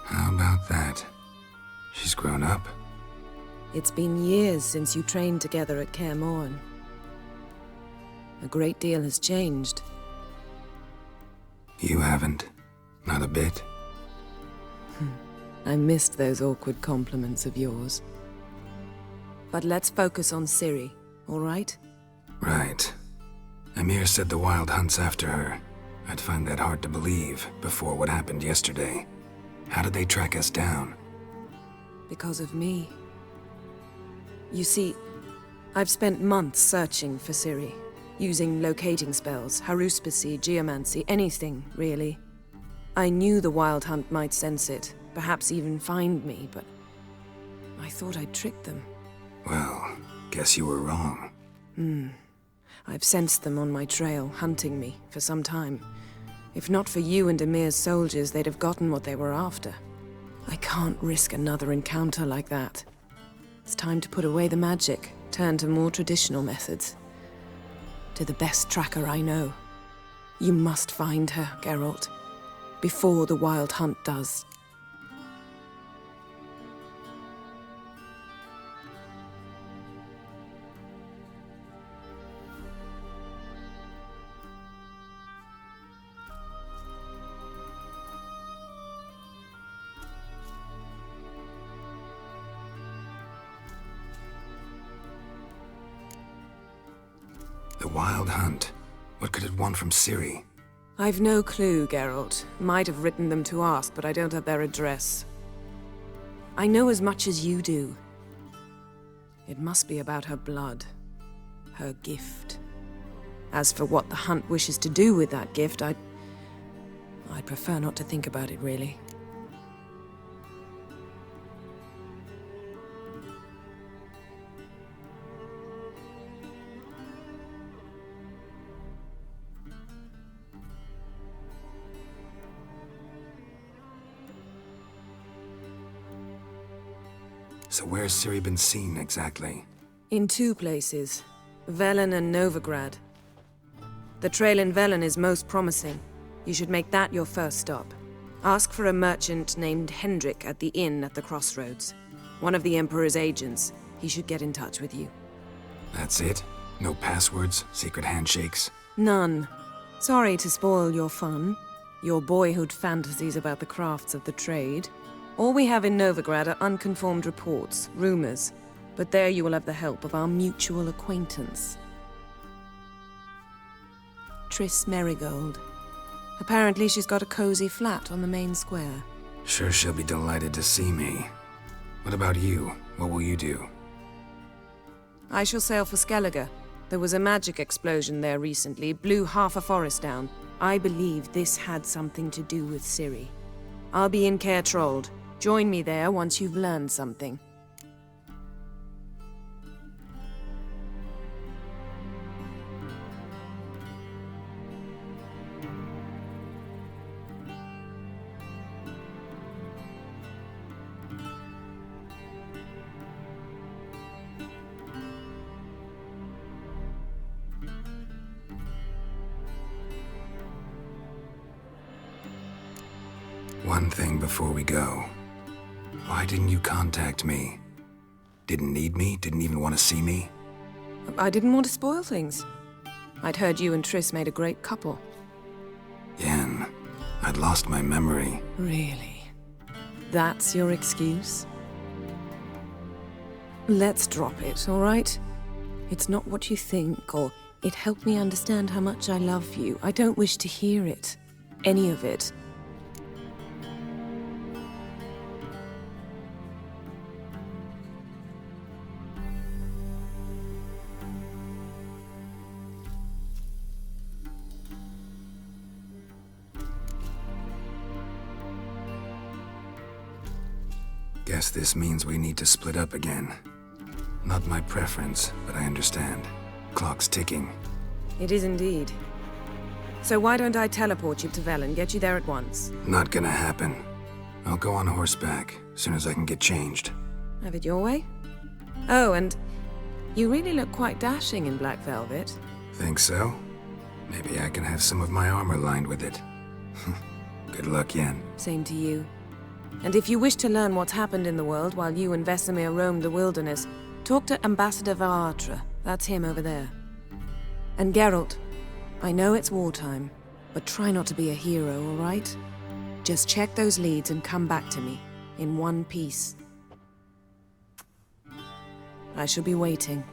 How about that? She's grown up. It's been years since you trained together at Kaer Morhen. A great deal has changed. You haven't. Not a bit. I missed those awkward compliments of yours. But let's focus on Ciri, all right? Right. Emir said the Wild Hunt's after her. I'd find that hard to believe before what happened yesterday. How did they track us down? Because of me. You see, I've spent months searching for Ciri, using locating spells, haruspicy, geomancy, anything, really. I knew the Wild Hunt might sense it, perhaps even find me, but I thought I'd tricked them. Well, guess you were wrong. I've sensed them on my trail, hunting me, for some time. If not for you and Emir's soldiers, they'd have gotten what they were after. I can't risk another encounter like that. It's time to put away the magic, turn to more traditional methods. To the best tracker I know. You must find her, Geralt. Before the Wild Hunt does. The Wild Hunt. What could it want from Ciri? I've no clue, Geralt. Might have written them to ask, but I don't have their address. I know as much as you do. It must be about her blood. Her gift. As for what the Hunt wishes to do with that gift, I'd prefer not to think about it, really. So where's Ciri been seen, exactly? In two places. Velen and Novigrad. The trail in Velen is most promising. You should make that your first stop. Ask for a merchant named Hendrik at the inn at the crossroads. One of the Emperor's agents. He should get in touch with you. That's it? No passwords? Secret handshakes? None. Sorry to spoil your fun. Your boyhood fantasies about the crafts of the trade. All we have in Novigrad are unconfirmed reports, rumors. But there you will have the help of our mutual acquaintance. Triss Merigold. Apparently she's got a cozy flat on the main square. Sure she'll be delighted to see me. What about you? What will you do? I shall sail for Skellige. There was a magic explosion there recently, blew half a forest down. I believe this had something to do with Ciri. I'll be in Caer Trold. Join me there once you've learned something. One thing before we go. Why didn't you contact me? Didn't need me? Didn't even want to see me? I didn't want to spoil things. I'd heard you and Triss made a great couple. Yen, I'd lost my memory. Really? That's your excuse? Let's drop it, all right? It's not what you think, or it helped me understand how much I love you. I don't wish to hear it. Any of it. Guess this means we need to split up again. Not my preference, but I understand. Clock's ticking. It is indeed. So why don't I teleport you to Velen, get you there at once? Not gonna happen. I'll go on horseback, as soon as I can get changed. Have it your way? Oh, and you really look quite dashing in black velvet. Think so? Maybe I can have some of my armor lined with it. Good luck, Yen. Same to you. And if you wish to learn what's happened in the world while you and Vesemir roamed the wilderness, talk to Ambassador Varatra. That's him over there. And Geralt, I know it's wartime, but try not to be a hero, all right? Just check those leads and come back to me, in one piece. I shall be waiting.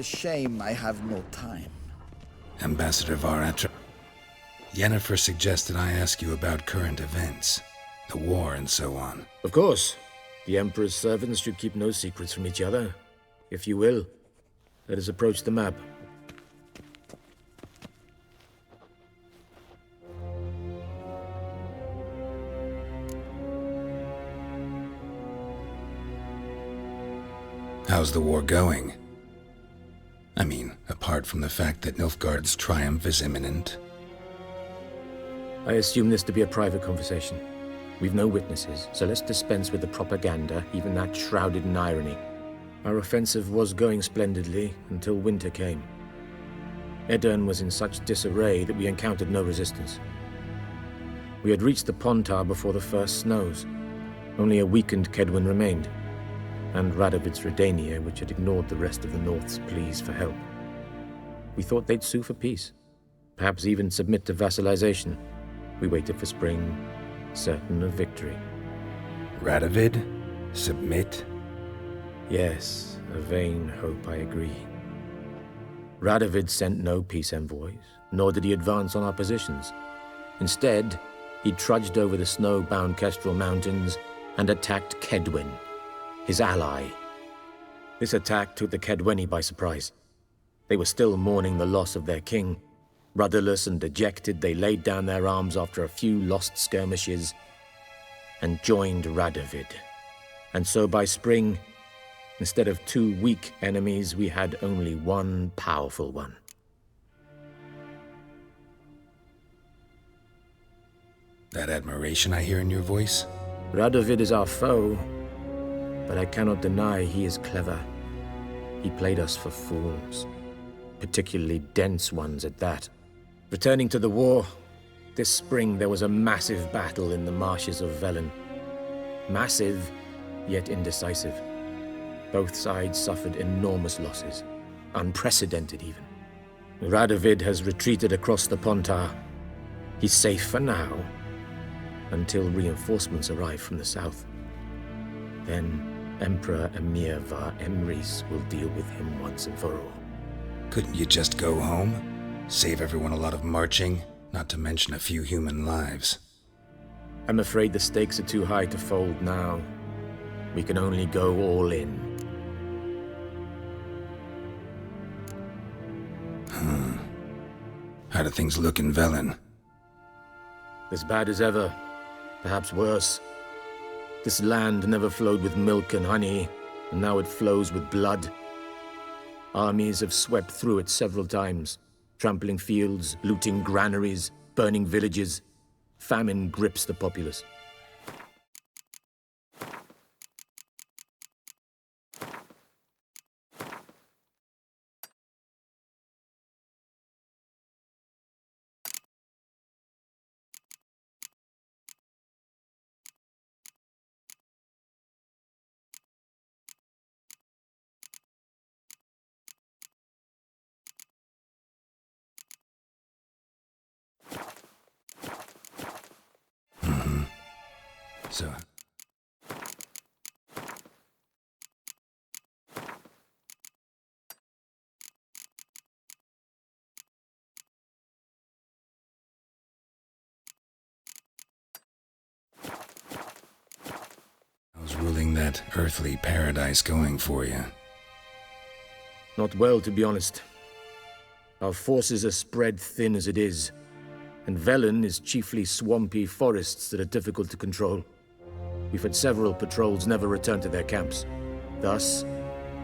A shame I have no time. Ambassador Varatra, Yennefer suggested I ask you about current events, the war and so on. Of course. The Emperor's servants should keep no secrets from each other. If you will, let us approach the map. How's the war going? I mean, apart from the fact that Nilfgaard's triumph is imminent. I assume this to be a private conversation. We've no witnesses, so let's dispense with the propaganda, even that shrouded in irony. Our offensive was going splendidly until winter came. Edirn was in such disarray that we encountered no resistance. We had reached the Pontar before the first snows. Only a weakened Kedwen remained, and Radovid's Redania, which had ignored the rest of the North's pleas for help. We thought they'd sue for peace, perhaps even submit to vassalization. We waited for spring, certain of victory. Radovid? Submit? Yes, a vain hope, I agree. Radovid sent no peace envoys, nor did he advance on our positions. Instead, he trudged over the snow-bound Kestrel Mountains and attacked Kedwen, his ally. This attack took the Kedweni by surprise. They were still mourning the loss of their king. Rudderless and dejected, they laid down their arms after a few lost skirmishes and joined Radovid. And so by spring, instead of 2 weak enemies, we had only one powerful one. That admiration I hear in your voice? Radovid is our foe, but I cannot deny he is clever. He played us for fools, particularly dense ones at that. Returning to the war, this spring there was a massive battle in the marshes of Velen. Massive, yet indecisive. Both sides suffered enormous losses, unprecedented even. Radovid has retreated across the Pontar. He's safe for now, until reinforcements arrive from the south. Then Emperor Emir var Emrys will deal with him once and for all. Couldn't you just go home? Save everyone a lot of marching, not to mention a few human lives. I'm afraid the stakes are too high to fold now. We can only go all in. How do things look in Velen? As bad as ever, perhaps worse. This land never flowed with milk and honey, and now it flows with blood. Armies have swept through it several times, trampling fields, looting granaries, burning villages. Famine grips the populace. So... how's ruling that earthly paradise going for you? Not well, to be honest. Our forces are spread thin as it is, and Velen is chiefly swampy forests that are difficult to control. We've had several patrols never return to their camps. Thus,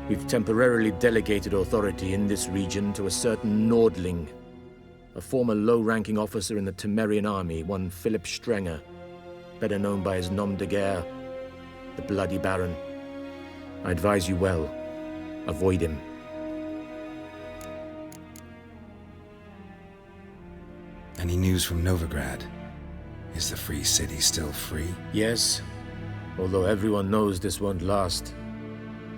we've temporarily delegated authority in this region to a certain Nordling, a former low-ranking officer in the Temerian army, one Philip Strenger, better known by his nom de guerre, the Bloody Baron. I advise you well. Avoid him. Any news from Novigrad? Is the Free City still free? Yes, although everyone knows this won't last.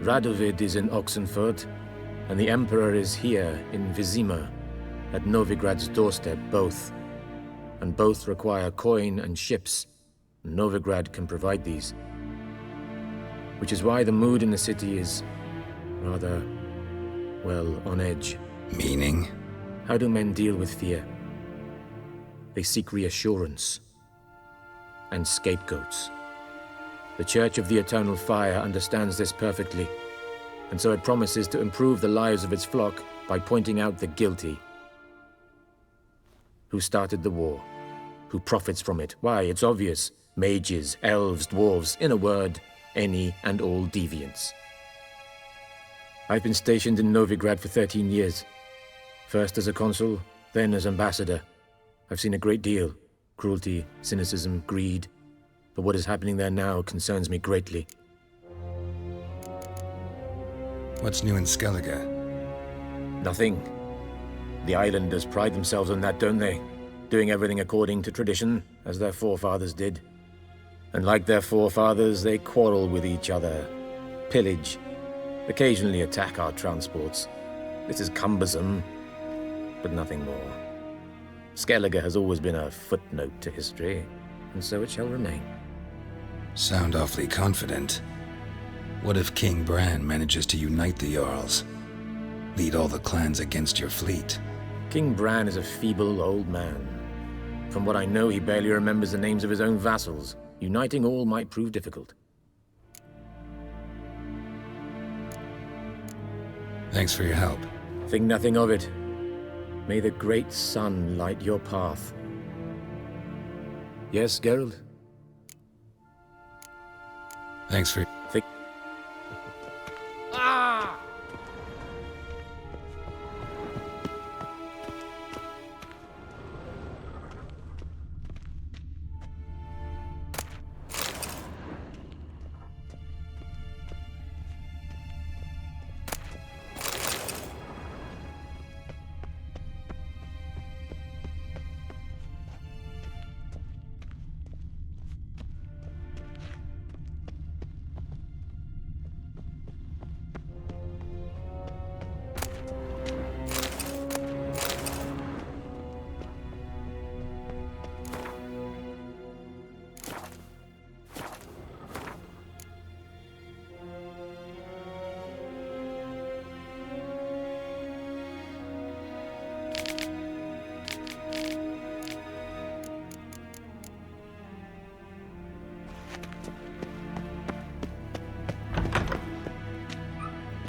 Radovid is in Oxenfurt, and the Emperor is here in Vizima, at Novigrad's doorstep, both. And both require coin and ships. Novigrad can provide these. Which is why the mood in the city is rather well, on edge. Meaning? How do men deal with fear? They seek reassurance and scapegoats. The Church of the Eternal Fire understands this perfectly, and so it promises to improve the lives of its flock by pointing out the guilty. Who started the war? Who profits from it? Why, it's obvious. Mages, elves, dwarves, in a word, any and all deviants. I've been stationed in Novigrad for 13 years. First as a consul, then as ambassador. I've seen a great deal. Cruelty, cynicism, greed. But what is happening there now concerns me greatly. What's new in Skellige? Nothing. The islanders pride themselves on that, don't they? Doing everything according to tradition, as their forefathers did. And like their forefathers, they quarrel with each other, pillage, occasionally attack our transports. This is cumbersome, but nothing more. Skellige has always been a footnote to history, and so it shall remain. Sound awfully confident. What if King Bran manages to unite the Jarls? Lead all the clans against your fleet? King Bran is a feeble old man. From what I know, he barely remembers the names of his own vassals. Uniting all might prove difficult. Thanks for your help. Think nothing of it. May the great sun light your path. Yes, Geralt? Thanks for... Ah!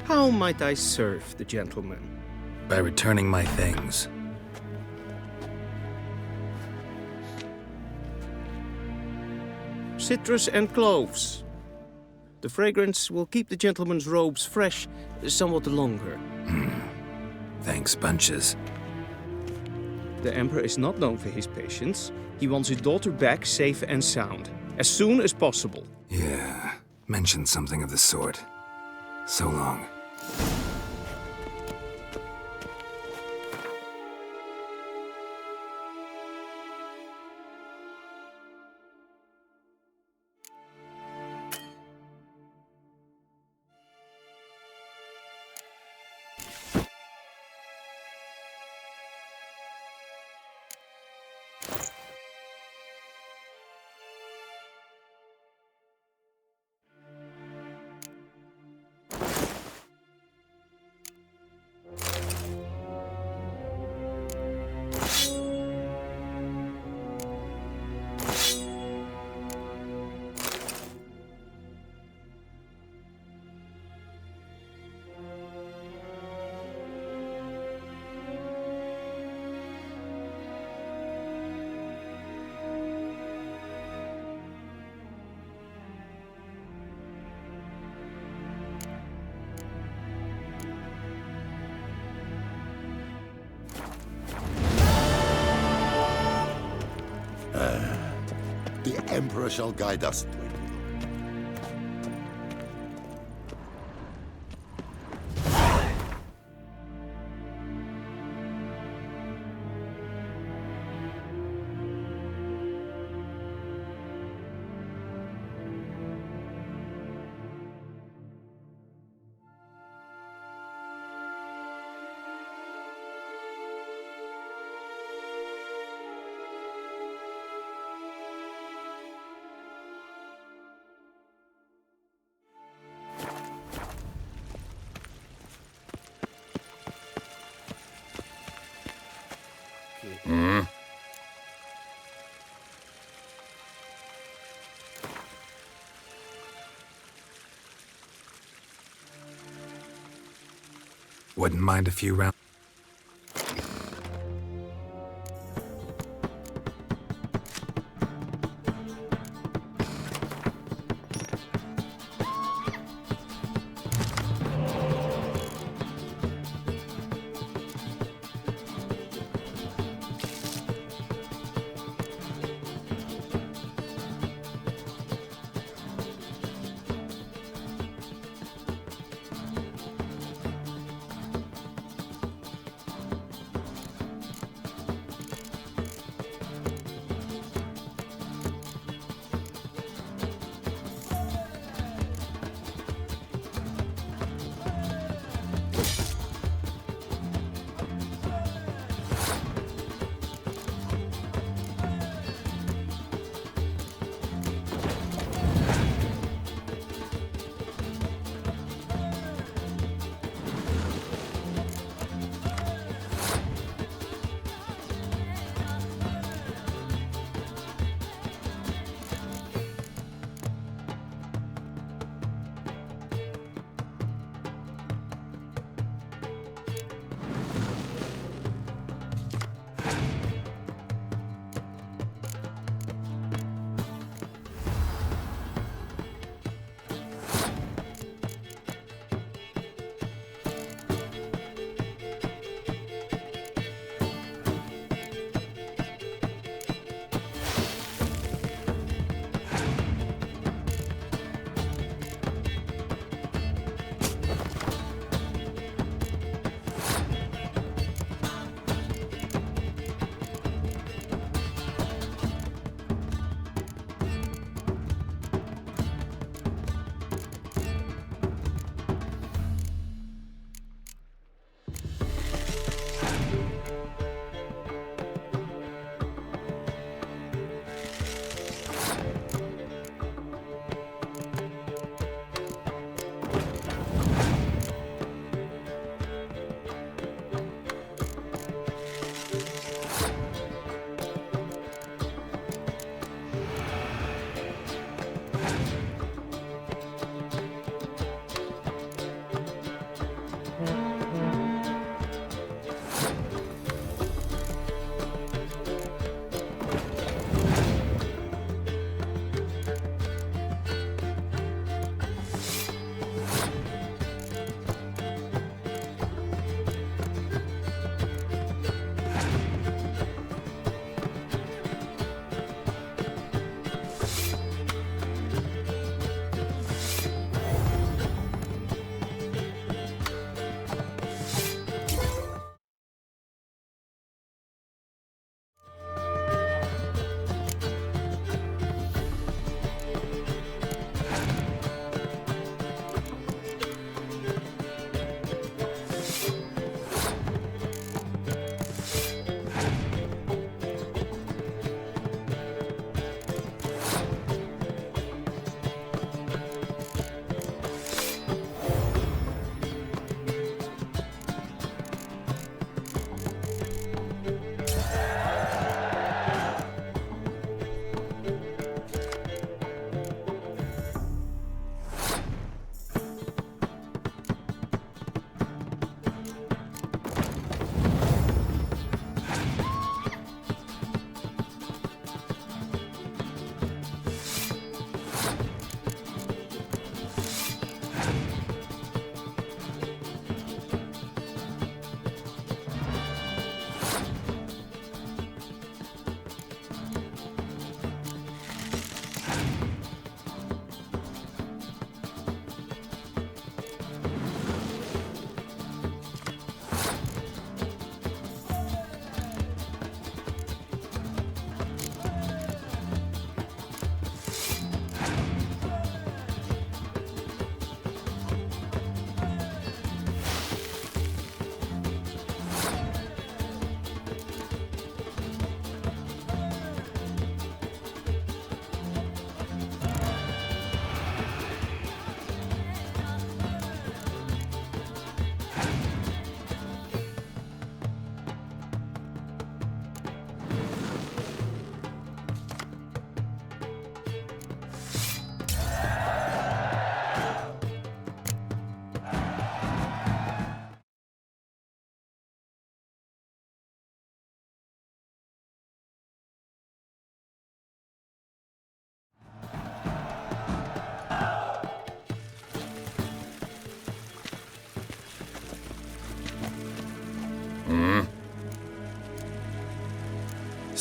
How might I serve the gentleman? By returning my things. Citrus and cloves. The fragrance will keep the gentleman's robes fresh somewhat longer. Thanks, bunches. The Emperor is not known for his patience. He wants his daughter back safe and sound, as soon as possible. Yeah, mentioned something of the sort. So long. The Emperor shall guide us. Hmm? Wouldn't mind a few rounds.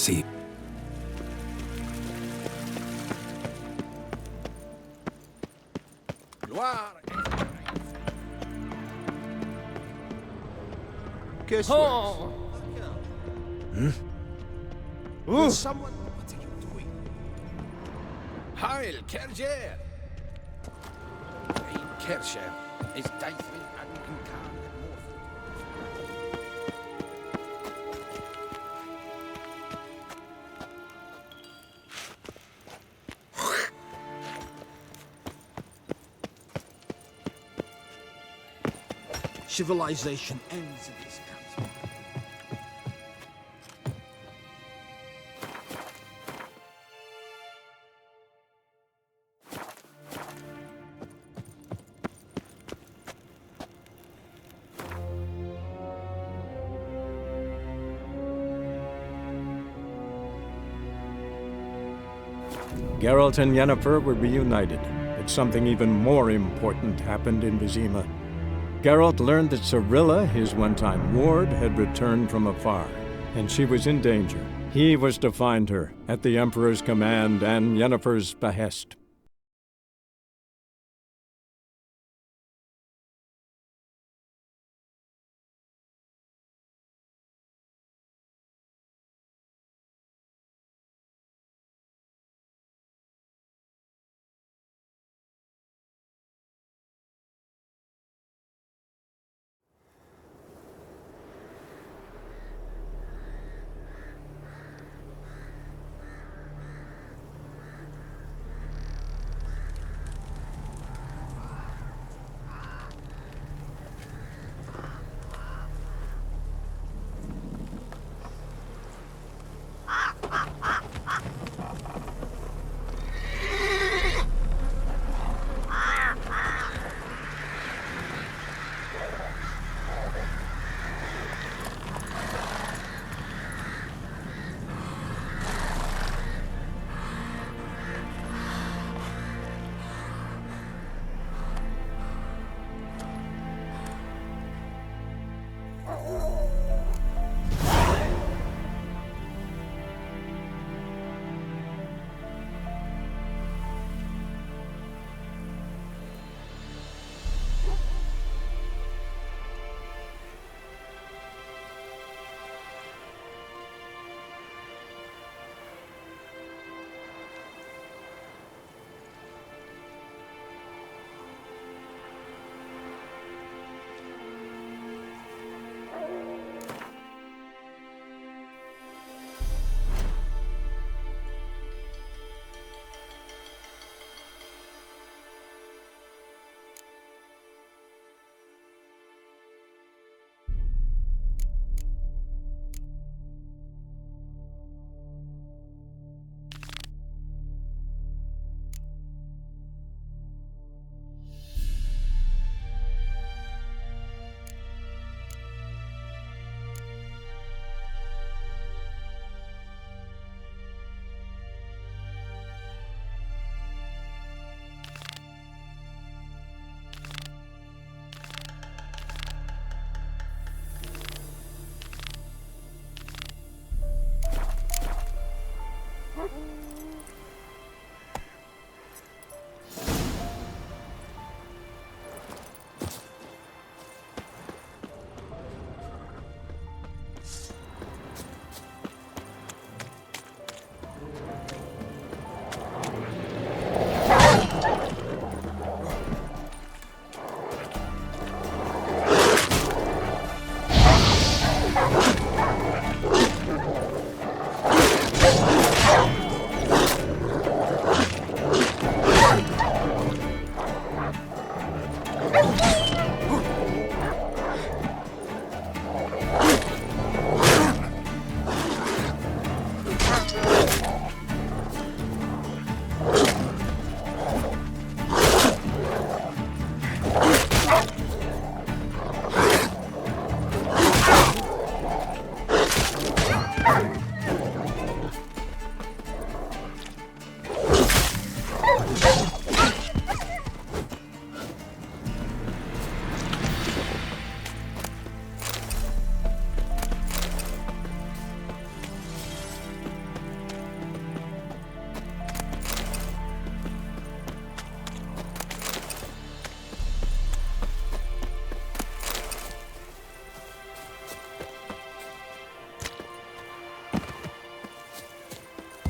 see. Gloire. Oh. Will someone... What are you doing? Heil, Kerjer! Ein Kercher is Deithrin and Incan Civilization ends in this country. Geralt and Yennefer were reunited, but something even more important happened in Vizima. Geralt learned that Cirilla, his one-time ward, had returned from afar, and she was in danger. He was to find her, at the Emperor's command and Yennefer's behest.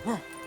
Huh.